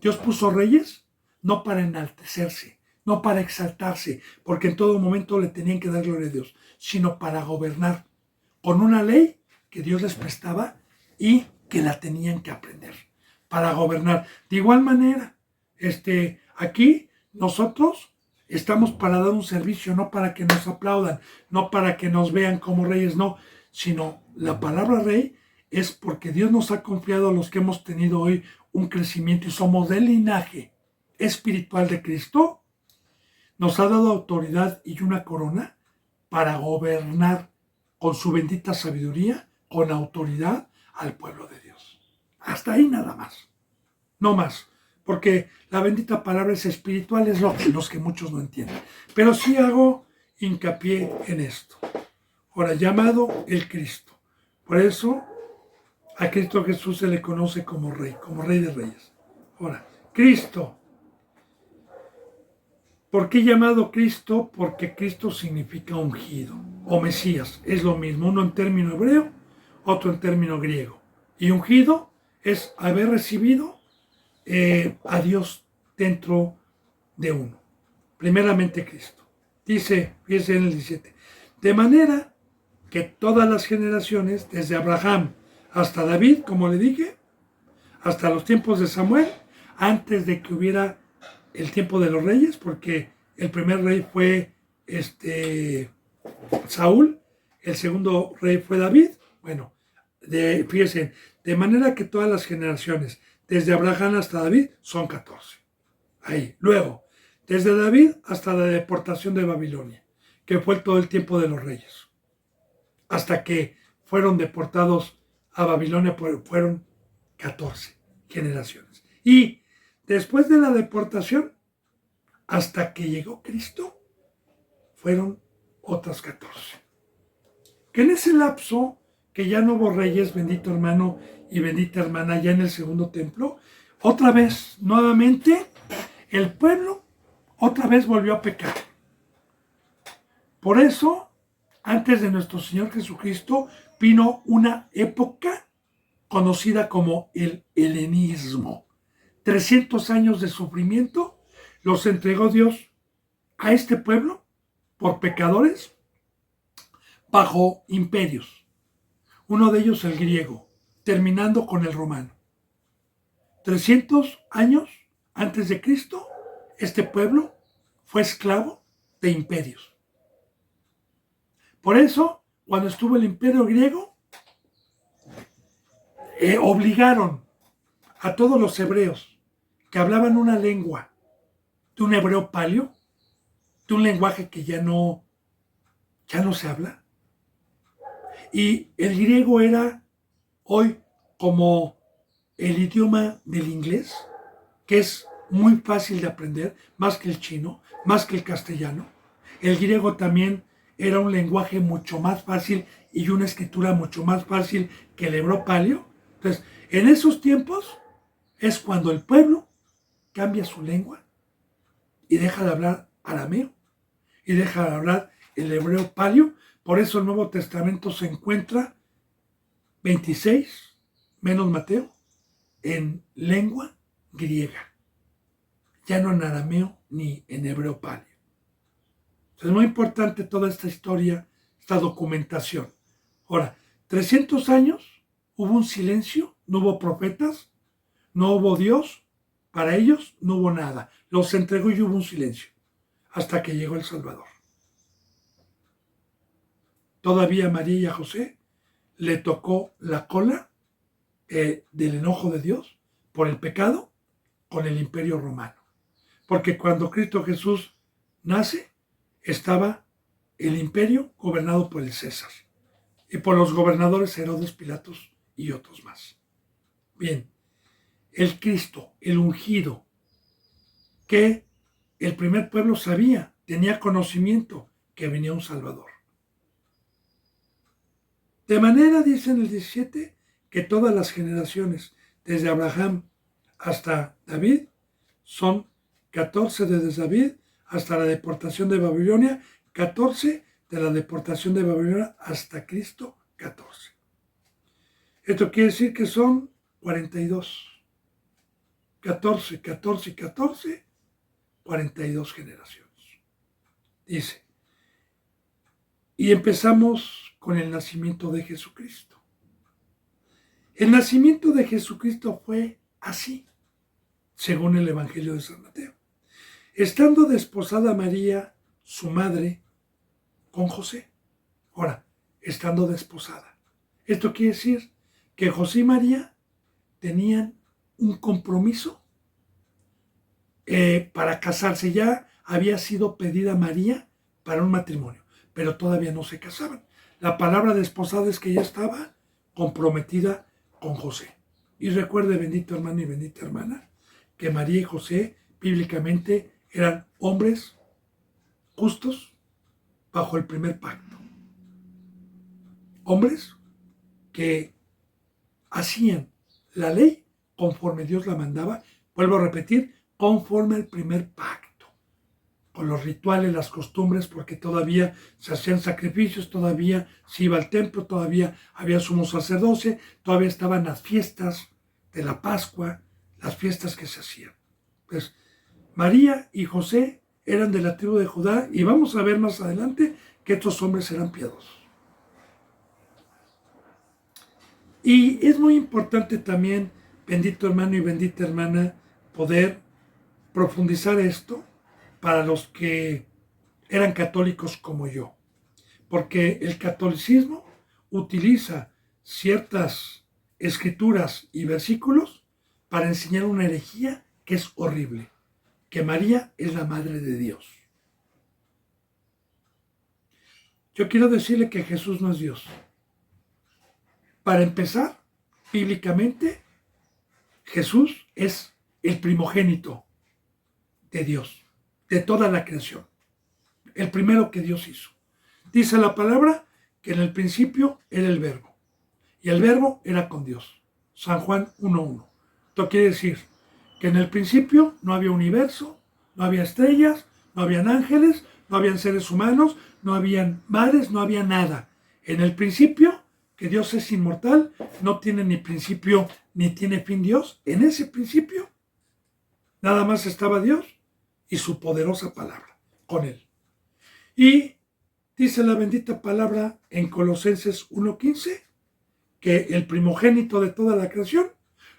Dios puso reyes no para enaltecerse, no para exaltarse, porque en todo momento le tenían que dar gloria a Dios, sino para gobernar con una ley que Dios les prestaba y que la tenían que aprender, para gobernar. De igual manera, aquí nosotros estamos para dar un servicio, no para que nos aplaudan, no para que nos vean como reyes, no, sino la palabra rey es porque Dios nos ha confiado a los que hemos tenido hoy un crecimiento y somos del linaje espiritual de Cristo. Nos ha dado autoridad y una corona para gobernar con su bendita sabiduría, con autoridad al pueblo de Dios. Hasta ahí nada más, no más, porque la bendita palabra es espiritual, es los que muchos no entienden. Pero sí hago hincapié en esto. Ahora, llamado el Cristo. Por eso a Cristo Jesús se le conoce como Rey de Reyes. Ahora, Cristo. ¿Por qué llamado Cristo? Porque Cristo significa ungido o Mesías. Es lo mismo, uno en término hebreo, otro en término griego. Y ungido es haber recibido a Dios dentro de uno. Primeramente Cristo. Dice, fíjense en el 17, de manera que todas las generaciones, desde Abraham hasta David, como le dije, hasta los tiempos de Samuel, antes de que hubiera el tiempo de los reyes, porque el primer rey fue Saúl, el segundo rey fue David. Bueno, fíjense, de manera que todas las generaciones, desde Abraham hasta David, son 14. Ahí. Luego, desde David hasta la deportación de Babilonia, que fue todo el tiempo de los reyes, hasta que fueron deportados a Babilonia, fueron 14 generaciones. Y después de la deportación, hasta que llegó Cristo, fueron otras 14. Que en ese lapso, que ya no hubo reyes, bendito hermano y bendita hermana, ya en el segundo templo, otra vez, nuevamente, el pueblo otra vez volvió a pecar. Por eso, antes de nuestro Señor Jesucristo, vino una época conocida como el helenismo. 300 años de sufrimiento los entregó Dios a este pueblo por pecadores bajo imperios. Uno de ellos el griego, terminando con el romano. 300 años antes de Cristo, este pueblo fue esclavo de imperios. Por eso, cuando estuvo el imperio griego, obligaron a todos los hebreos que hablaban una lengua de un hebreo palio, de un lenguaje que ya no se habla. Y el griego era hoy como el idioma del inglés, que es muy fácil de aprender, más que el chino, más que el castellano. El griego también era un lenguaje mucho más fácil y una escritura mucho más fácil que el hebreo palio. Entonces, en esos tiempos es cuando el pueblo cambia su lengua y deja de hablar arameo y deja de hablar el hebreo palio. Por eso el Nuevo Testamento se encuentra 26, menos Mateo, en lengua griega, ya no en arameo ni en hebreo paleo. Es muy importante toda esta historia, esta documentación. Ahora, 300 años hubo un silencio, no hubo profetas, no hubo Dios, para ellos no hubo nada. Los entregó y hubo un silencio, hasta que llegó el Salvador. Todavía a María y a José le tocó la cola del enojo de Dios por el pecado con el Imperio Romano. Porque cuando Cristo Jesús nace, estaba el imperio gobernado por el César y por los gobernadores Herodes, Pilatos y otros más. Bien, el Cristo, el ungido, que el primer pueblo sabía, tenía conocimiento que venía un Salvador. De manera, dice en el 17, que todas las generaciones, desde Abraham hasta David, son 14 desde David hasta la deportación de Babilonia, 14 de la deportación de Babilonia hasta Cristo, 14. Esto quiere decir que son 42. 14, 14 y 14, 42 generaciones. Dice, y empezamos con el nacimiento de Jesucristo. El nacimiento de Jesucristo fue así, según el Evangelio de San Mateo. Estando desposada María, su madre, con José. Ahora, estando desposada. Esto quiere decir que José y María tenían un compromiso para casarse. Ya había sido pedida María para un matrimonio, pero todavía no se casaban. La palabra desposada es que ya estaba comprometida con José. Y recuerde, bendito hermano y bendita hermana, que María y José bíblicamente eran hombres justos bajo el primer pacto. Hombres que hacían la ley conforme Dios la mandaba, vuelvo a repetir, conforme al primer pacto, con los rituales, las costumbres, porque todavía se hacían sacrificios, todavía se iba al templo, todavía había sumo sacerdocio, todavía estaban las fiestas de la Pascua, las fiestas que se hacían. Pues María y José eran de la tribu de Judá y vamos a ver más adelante que estos hombres eran piadosos. Y es muy importante también, bendito hermano y bendita hermana, poder profundizar esto para los que eran católicos como yo. Porque el catolicismo utiliza ciertas escrituras y versículos para enseñar una herejía que es horrible, que María es la madre de Dios. Yo quiero decirle que Jesús no es Dios. Para empezar, bíblicamente, Jesús es el primogénito de Dios, de toda la creación, el primero que Dios hizo. Dice la palabra que en el principio era el verbo, y el verbo era con Dios. San Juan 1:1. Esto quiere decir que en el principio no había universo, no había estrellas, no habían ángeles, no habían seres humanos, no habían mares, no había nada. En el principio, que Dios es inmortal, no tiene ni principio ni tiene fin Dios. En ese principio, nada más estaba Dios y su poderosa palabra con él. Y dice la bendita palabra en Colosenses 1:15, que el primogénito de toda la creación,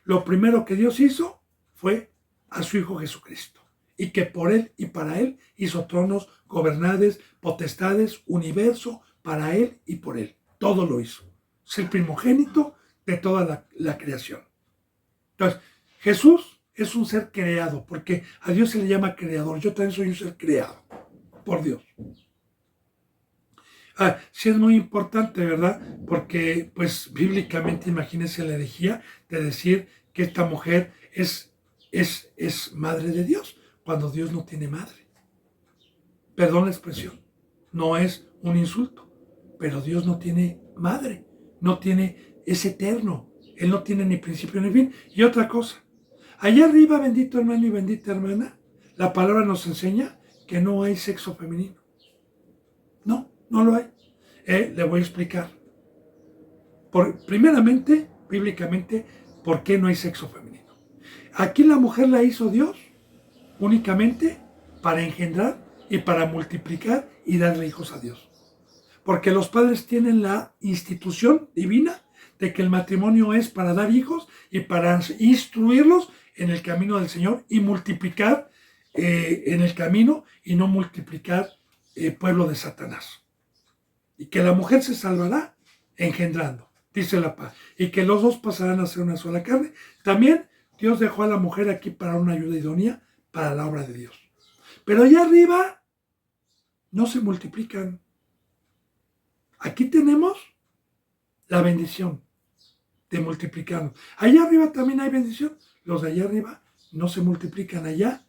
lo primero que Dios hizo fue a su Hijo Jesucristo. Y que por él y para él hizo tronos, gobernades, potestades, universo, para él y por él. Todo lo hizo. Es el primogénito de toda la creación. Entonces, Jesús es un ser creado, porque a Dios se le llama creador. Yo también soy un ser creado por Dios. Sí es muy importante, ¿verdad? Porque, pues, bíblicamente, imagínense la herejía de decir que esta mujer es madre de Dios, cuando Dios no tiene madre. Perdón la expresión, no es un insulto, pero Dios no tiene madre, no tiene, es eterno, Él no tiene ni principio ni fin. Y otra cosa, allá arriba, bendito hermano y bendita hermana, la palabra nos enseña que no hay sexo femenino. No lo hay. Le voy a explicar. Primeramente, bíblicamente, ¿por qué no hay sexo femenino? Aquí la mujer la hizo Dios únicamente para engendrar y para multiplicar y darle hijos a Dios. Porque los padres tienen la institución divina de que el matrimonio es para dar hijos y para instruirlos en el camino del Señor y multiplicar en el camino y no multiplicar pueblo de Satanás. Y que la mujer se salvará engendrando, dice la paz, y que los dos pasarán a ser una sola carne. También Dios dejó a la mujer aquí para una ayuda idónea para la obra de Dios. Pero allá arriba no se multiplican. Aquí tenemos la bendición de multiplicarnos. Allá arriba también hay bendición. Los de allá arriba no se multiplican, allá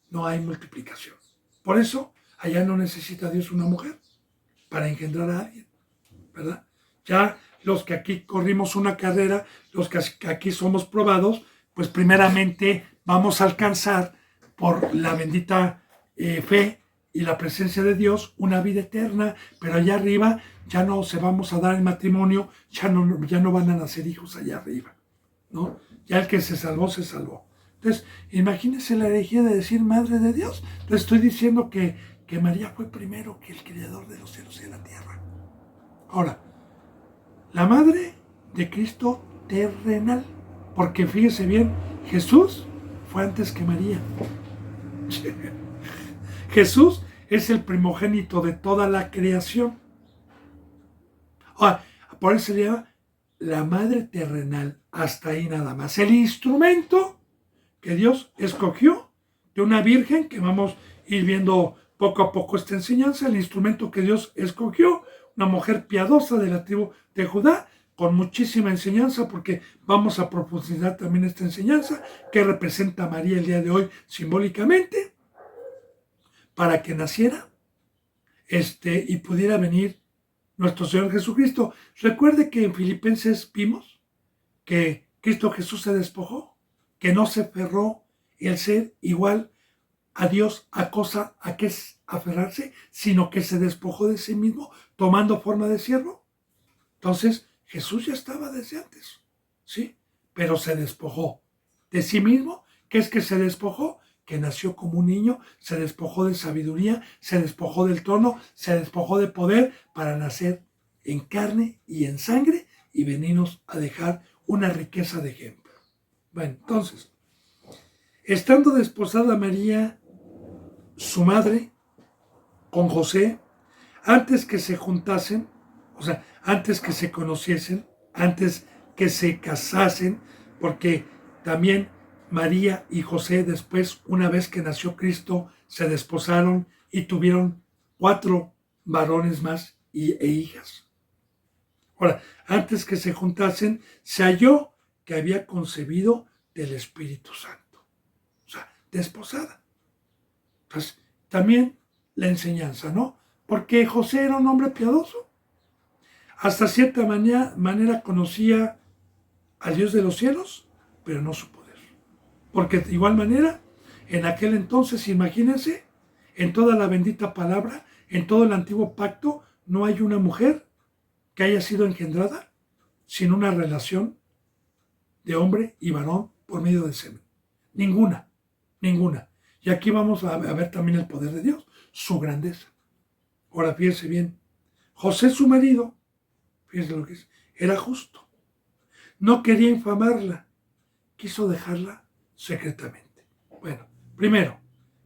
no hay multiplicación. Por eso, allá no necesita Dios una mujer para engendrar a alguien, ¿verdad? Ya los que aquí corrimos una carrera, los que aquí somos probados, pues primeramente vamos a alcanzar por la bendita fe y la presencia de Dios una vida eterna, pero allá arriba ya no se vamos a dar el matrimonio, ya no van a nacer hijos allá arriba, ¿no? Ya el que se salvó, se salvó. Entonces, imagínense la herejía de decir Madre de Dios. Entonces estoy diciendo que María fue primero que el Creador de los cielos y de la tierra. Ahora, la Madre de Cristo terrenal, porque fíjese bien, Jesús fue antes que María. Jesús es el primogénito de toda la creación. Por eso se llama la Madre terrenal, hasta ahí nada más. El instrumento que Dios escogió de una virgen, que vamos a ir viendo poco a poco esta enseñanza, el instrumento que Dios escogió, una mujer piadosa de la tribu de Judá, con muchísima enseñanza, porque vamos a profundizar también esta enseñanza, que representa a María el día de hoy simbólicamente, para que naciera y pudiera venir nuestro Señor Jesucristo. Recuerde que en Filipenses vimos que Cristo Jesús se despojó, que no se aferró el ser igual a Dios a cosa a que es aferrarse, sino que se despojó de sí mismo tomando forma de siervo. Entonces Jesús ya estaba desde antes, ¿sí? Pero se despojó de sí mismo. ¿Qué es que se despojó? Que nació como un niño, se despojó de sabiduría, se despojó del trono, se despojó de poder para nacer en carne y en sangre y venirnos a dejar una riqueza de ejemplo. Bueno, entonces, estando desposada María, su madre, con José, antes que se juntasen, o sea, antes que se conociesen, antes que se casasen, porque también María y José después, una vez que nació Cristo, se desposaron y tuvieron 4 varones más e hijas. Ahora, antes que se juntasen, se halló que había concebido del Espíritu Santo. O sea, desposada. Entonces, también la enseñanza, ¿no? Porque José era un hombre piadoso. Hasta cierta manera conocía al Dios de los cielos, pero no su poder. Porque de igual manera, en aquel entonces, imagínense, en toda la bendita palabra, en todo el antiguo pacto, no hay una mujer que haya sido engendrada sin una relación de hombre y varón por medio del semen. Ninguna, ninguna. Y aquí vamos a ver también el poder de Dios, su grandeza. Ahora fíjense bien, José su marido, fíjense lo que es, era justo. No quería infamarla, quiso dejarla secretamente. Bueno, primero,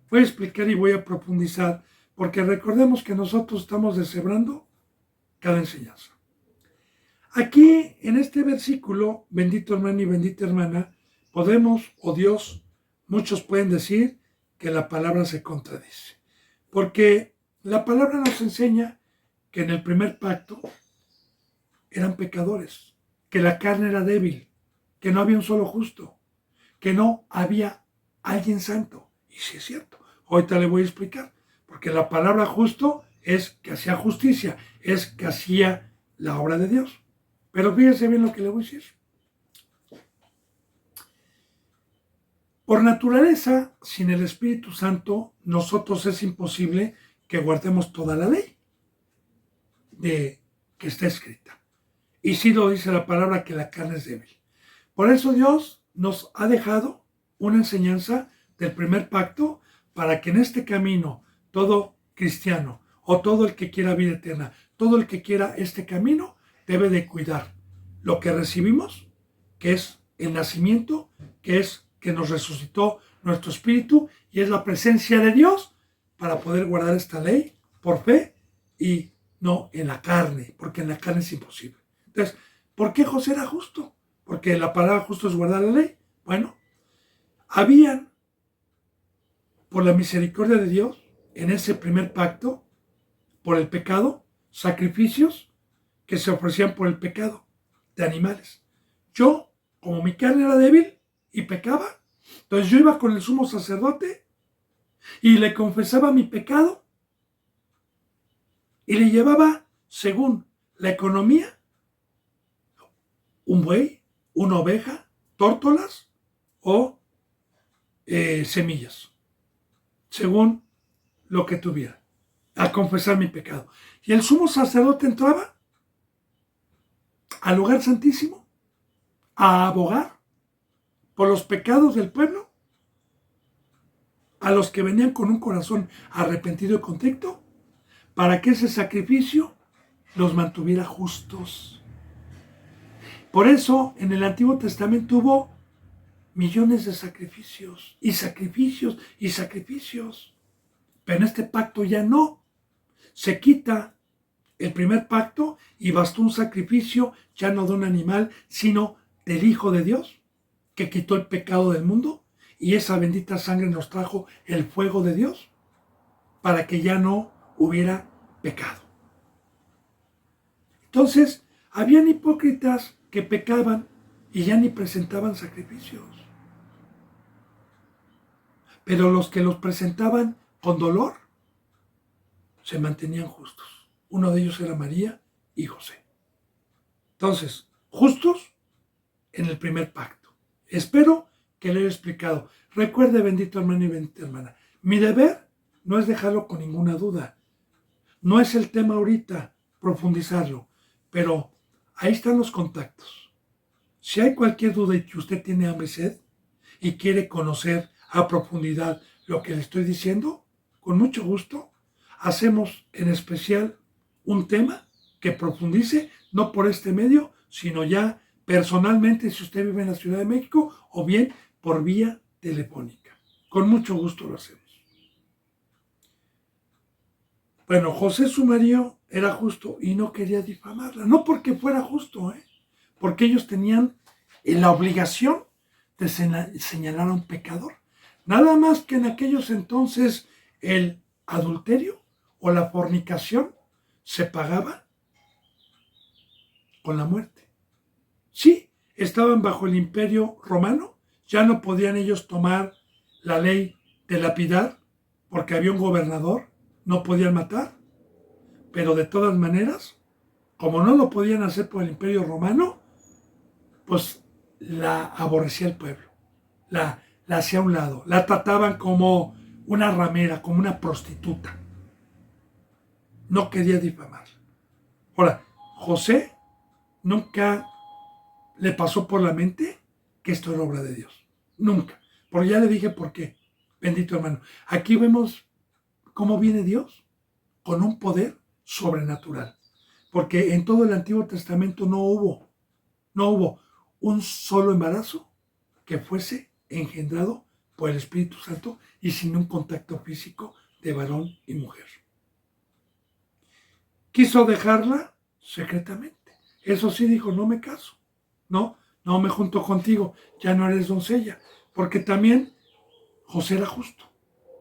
voy a explicar y voy a profundizar, porque recordemos que nosotros estamos deshebrando cada enseñanza. Aquí, en este versículo, bendito hermano y bendita hermana, podemos, o Dios, muchos pueden decir que la palabra se contradice. Porque la palabra nos enseña que en el primer pacto eran pecadores, que la carne era débil, que no había un solo justo, que no había alguien santo. Y sí es cierto, ahorita le voy a explicar, porque la palabra justo es que hacía justicia, es que hacía la obra de Dios. Pero fíjense bien lo que le voy a decir. Por naturaleza, sin el Espíritu Santo, nosotros es imposible que guardemos toda la ley que está escrita. Y sí lo dice la palabra que la carne es débil. Por eso Dios nos ha dejado una enseñanza del primer pacto para que en este camino todo cristiano o todo el que quiera vida eterna, todo el que quiera este camino, debe de cuidar lo que recibimos, que es el nacimiento, que es que nos resucitó nuestro espíritu y es la presencia de Dios para poder guardar esta ley por fe y no en la carne, porque en la carne es imposible. Entonces, ¿por qué José era justo? Porque la palabra justo es guardar la ley. Bueno, habían, por la misericordia de Dios, en ese primer pacto, por el pecado, sacrificios que se ofrecían por el pecado de animales. Yo, como mi carne era débil y pecaba, entonces yo iba con el sumo sacerdote y le confesaba mi pecado y le llevaba, según la economía, un buey, una oveja, tórtolas o semillas, según lo que tuviera, a confesar mi pecado. Y el sumo sacerdote entraba al lugar santísimo a abogar por los pecados del pueblo, a los que venían con un corazón arrepentido y contrito, para que ese sacrificio los mantuviera justos. Por eso en el Antiguo Testamento hubo millones de sacrificios y sacrificios y sacrificios. Pero en este pacto ya no. Se quita el primer pacto y bastó un sacrificio ya no de un animal, sino del Hijo de Dios, que quitó el pecado del mundo, y esa bendita sangre nos trajo el fuego de Dios para que ya no hubiera pecado. Entonces, habían hipócritas que pecaban y ya ni presentaban sacrificios. Pero los que los presentaban con dolor se mantenían justos. Uno de ellos era María y José. Entonces, justos en el primer pacto. Espero que le haya explicado. Recuerde, bendito hermano y bendita hermana, mi deber no es dejarlo con ninguna duda. No es el tema ahorita profundizarlo, pero ahí están los contactos. Si hay cualquier duda y que usted tiene hambre y sed y quiere conocer a profundidad lo que le estoy diciendo, con mucho gusto hacemos en especial un tema que profundice, no por este medio, sino ya personalmente si usted vive en la Ciudad de México o bien por vía telefónica. Con mucho gusto lo hacemos. Bueno, José su marido era justo y no quería difamarla, no porque fuera justo, porque ellos tenían la obligación de señalar a un pecador. Nada más que en aquellos entonces el adulterio o la fornicación se pagaba con la muerte. Sí, estaban bajo el imperio romano, ya no podían ellos tomar la ley de lapidar porque había un gobernador, no podían matar, pero de todas maneras, como no lo podían hacer por el imperio romano, pues la aborrecía el pueblo, la hacía a un lado, la trataban como una ramera, como una prostituta. No quería difamarla. Ahora, José nunca le pasó por la mente que esto era obra de Dios. Nunca. Porque ya le dije por qué. Bendito hermano. Aquí vemos cómo viene Dios con un poder sobrenatural. Porque en todo el Antiguo Testamento no hubo un solo embarazo que fuese engendrado por el Espíritu Santo y sin un contacto físico de varón y mujer. Quiso dejarla secretamente. Eso sí dijo, no me caso. No me junto contigo, ya no eres doncella. Porque también José era justo.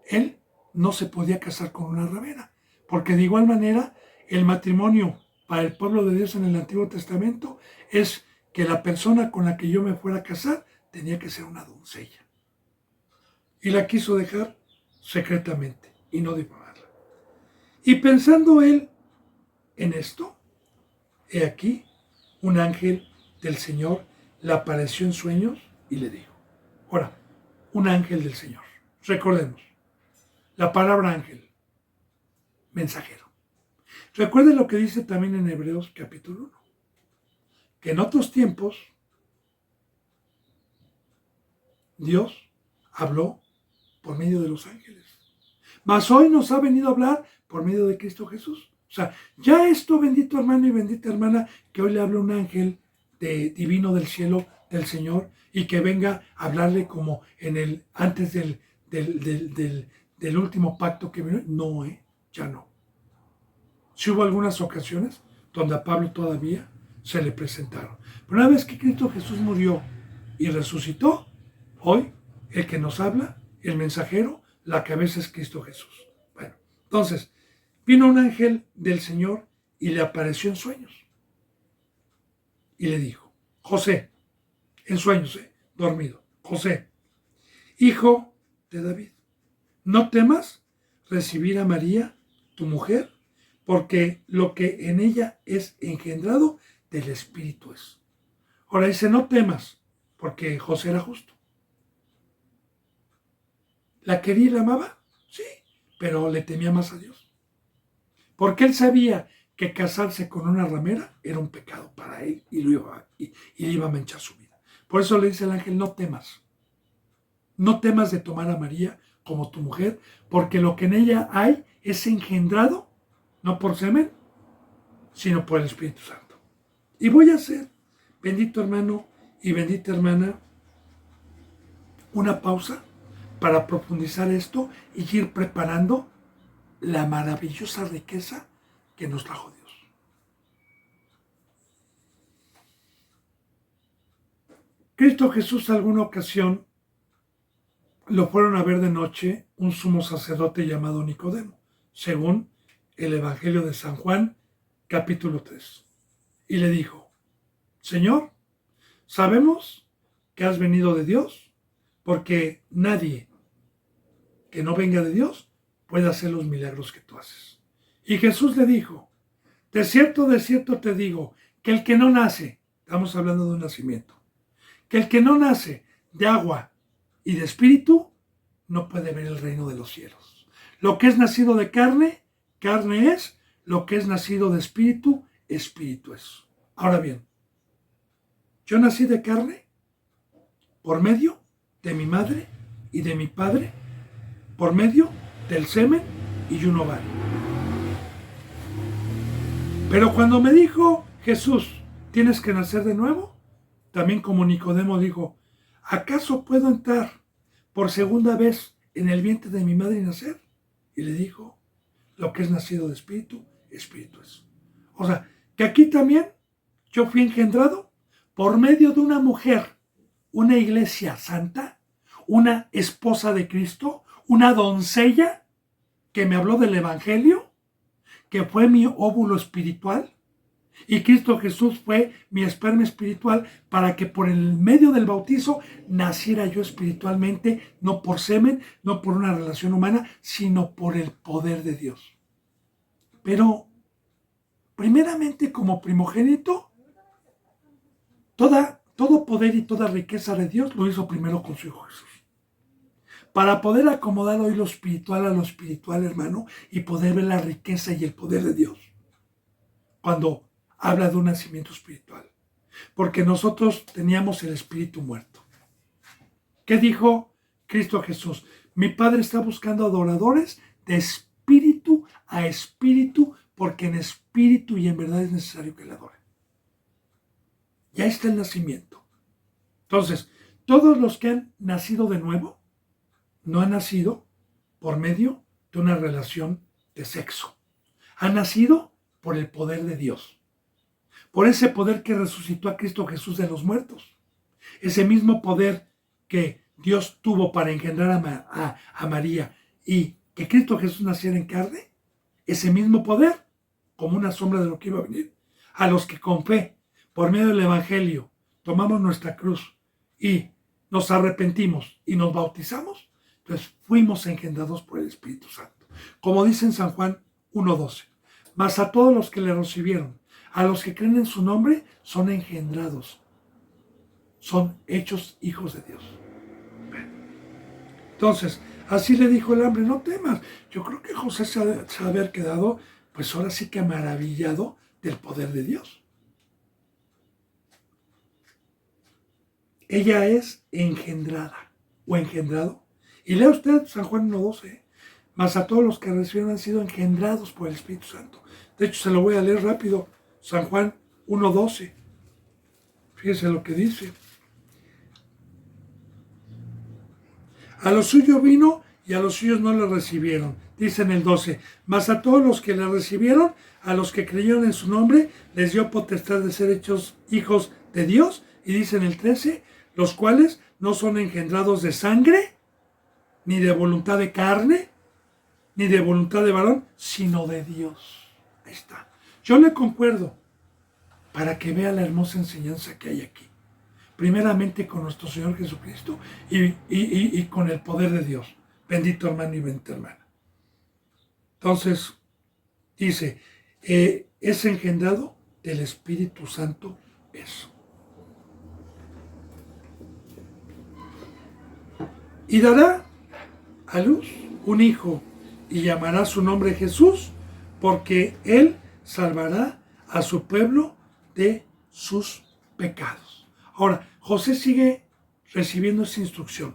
Él no se podía casar con una ramera. Porque de igual manera, el matrimonio para el pueblo de Dios en el Antiguo Testamento es que la persona con la que yo me fuera a casar tenía que ser una doncella. Y la quiso dejar secretamente y no difamarla. Y pensando él en esto, he aquí, un ángel del Señor le apareció en sueños y le dijo. Ahora, un ángel del Señor. Recordemos, la palabra ángel, mensajero. Recuerden lo que dice también en Hebreos capítulo 1. que en otros tiempos Dios habló por medio de los ángeles. Mas hoy nos ha venido a hablar por medio de Cristo Jesús. O sea, ya esto, bendito hermano y bendita hermana, que hoy le habla un ángel divino del cielo, del Señor, y que venga a hablarle como antes del último pacto que vino. No, ya no. Sí hubo algunas ocasiones donde a Pablo todavía se le presentaron. Pero una vez que Cristo Jesús murió y resucitó, hoy el que nos habla, el mensajero, la cabeza es Cristo Jesús. Bueno, entonces, vino un ángel del Señor y le apareció en sueños. Y le dijo, José, en sueños, dormido, José, hijo de David, no temas recibir a María, tu mujer, porque lo que en ella es engendrado del Espíritu es. Ahora dice, no temas, porque José era justo. ¿La quería y la amaba? Sí, pero le temía más a Dios. Porque él sabía que casarse con una ramera era un pecado para él y le iba a manchar su vida. Por eso le dice el ángel, no temas. No temas de tomar a María como tu mujer, porque lo que en ella hay es engendrado, no por semen, sino por el Espíritu Santo. Y voy a hacer, bendito hermano y bendita hermana, una pausa para profundizar esto y ir preparando la maravillosa riqueza que nos trajo Dios. Cristo Jesús alguna ocasión lo fueron a ver de noche un sumo sacerdote llamado Nicodemo, según el Evangelio de San Juan, capítulo 3. Y le dijo, Señor, sabemos que has venido de Dios, porque nadie que no venga de Dios puede hacer los milagros que tú haces. Y Jesús le dijo, de cierto te digo, que el que no nace, estamos hablando de un nacimiento, que el que no nace de agua y de espíritu, no puede ver el reino de los cielos. Lo que es nacido de carne, carne es, lo que es nacido de espíritu, espíritu es. Ahora bien, yo nací de carne por medio de mi madre y de mi padre, por medio del semen y un ovario. Pero cuando me dijo Jesús, tienes que nacer de nuevo, también como Nicodemo dijo, ¿acaso puedo entrar por segunda vez en el vientre de mi madre y nacer? Y le dijo, lo que es nacido de espíritu, espíritu es. O sea, que aquí también yo fui engendrado por medio de una mujer, una iglesia santa, una esposa de Cristo, una doncella que me habló del Evangelio, que fue mi óvulo espiritual, y Cristo Jesús fue mi esperma espiritual para que por el medio del bautizo naciera yo espiritualmente, no por semen, no por una relación humana, sino por el poder de Dios. Pero, primeramente como primogénito, todo poder y toda riqueza de Dios lo hizo primero con su Hijo Jesús. Para poder acomodar hoy lo espiritual a lo espiritual, hermano, y poder ver la riqueza y el poder de Dios. Cuando habla de un nacimiento espiritual. Porque nosotros teníamos el espíritu muerto. ¿Qué dijo Cristo Jesús? Mi Padre está buscando adoradores de espíritu a espíritu, porque en espíritu y en verdad es necesario que le adoren. Ya está el nacimiento. Entonces, todos los que han nacido de nuevo, no han nacido por medio de una relación de sexo. Han nacido por el poder de Dios. Por ese poder que resucitó a Cristo Jesús de los muertos. Ese mismo poder que Dios tuvo para engendrar a María y que Cristo Jesús naciera en carne, ese mismo poder, como una sombra de lo que iba a venir, a los que con fe, por medio del Evangelio, tomamos nuestra cruz y nos arrepentimos y nos bautizamos, entonces fuimos engendrados por el Espíritu Santo. Como dice en San Juan 1:12, mas a todos los que le recibieron, a los que creen en su nombre, son engendrados, son hechos hijos de Dios. Entonces, así le dijo el hambre, no temas. Yo creo que José se ha de haber quedado, pues ahora sí que maravillado del poder de Dios. ella es engendrada o engendrado. Y lea usted San Juan 1:12, mas a todos los que recibieron han sido engendrados por el Espíritu Santo. De hecho, se lo voy a leer rápido. San Juan 1:12. Fíjese lo que dice. A los suyos vino y a los suyos no le recibieron. Dice en el 12, mas a todos los que le recibieron, a los que creyeron en su nombre, les dio potestad de ser hechos hijos de Dios. Y dice en el 13, los cuales no son engendrados de sangre, ni de voluntad de carne, ni de voluntad de varón, sino de Dios. Ahí está. Yo le concuerdo para que vea la hermosa enseñanza que hay aquí. Primeramente con nuestro Señor Jesucristo y con el poder de Dios. Bendito hermano y bendita hermana. Entonces, dice, es engendrado del Espíritu Santo eso. Y dará a luz un hijo y llamará su nombre Jesús, porque él salvará a su pueblo de sus pecados. Ahora, José sigue recibiendo esa instrucción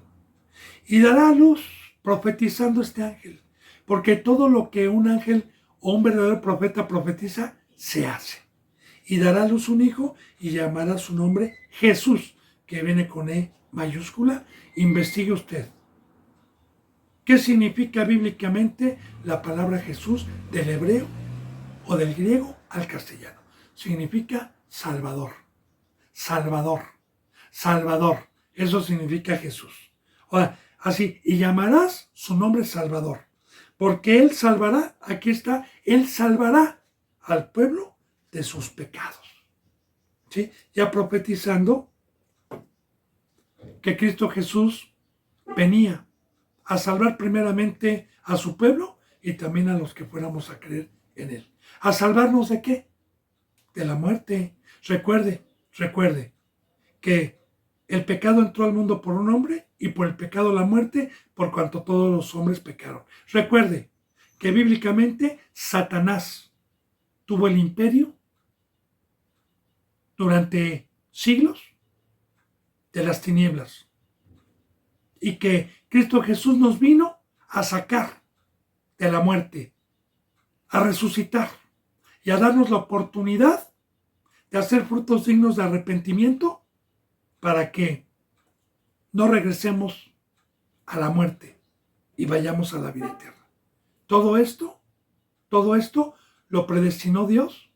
y dará a luz profetizando este ángel, porque todo lo que un ángel o un verdadero profeta profetiza, se hace. Y dará a luz un hijo y llamará su nombre Jesús, que viene con E mayúscula. Investigue usted. ¿Qué significa bíblicamente la palabra Jesús del hebreo o del griego al castellano? Significa Salvador, Salvador, Salvador. Eso significa Jesús. Ahora, así, y llamarás su nombre Salvador, porque Él salvará, aquí está, Él salvará al pueblo de sus pecados. ¿Sí? Ya profetizando que Cristo Jesús venía a salvar primeramente a su pueblo y también a los que fuéramos a creer en Él. ¿A salvarnos de qué? De la muerte. Recuerde que el pecado entró al mundo por un hombre y por el pecado la muerte, por cuanto todos los hombres pecaron. Recuerde que bíblicamente Satanás tuvo el imperio durante siglos de las tinieblas y que Cristo Jesús nos vino a sacar de la muerte, a resucitar y a darnos la oportunidad de hacer frutos dignos de arrepentimiento para que no regresemos a la muerte y vayamos a la vida eterna. Todo esto lo predestinó Dios.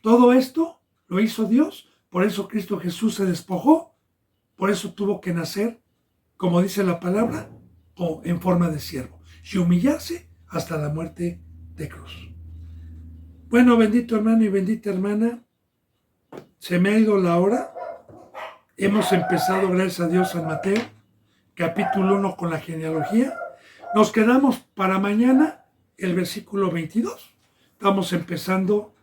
Todo esto lo hizo Dios. Por eso Cristo Jesús se despojó. Por eso tuvo que nacer, como dice la palabra, o en forma de siervo, y humillarse hasta la muerte de cruz. Bueno, bendito hermano y bendita hermana, se me ha ido la hora. Hemos empezado, gracias a Dios, San Mateo, capítulo 1 con la genealogía. Nos quedamos para mañana el versículo 22. Estamos empezando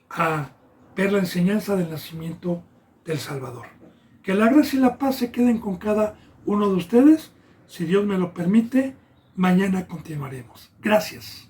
a ver la enseñanza del nacimiento del Salvador. Que la gracia y la paz se queden con cada uno de ustedes. Si Dios me lo permite, mañana continuaremos. Gracias.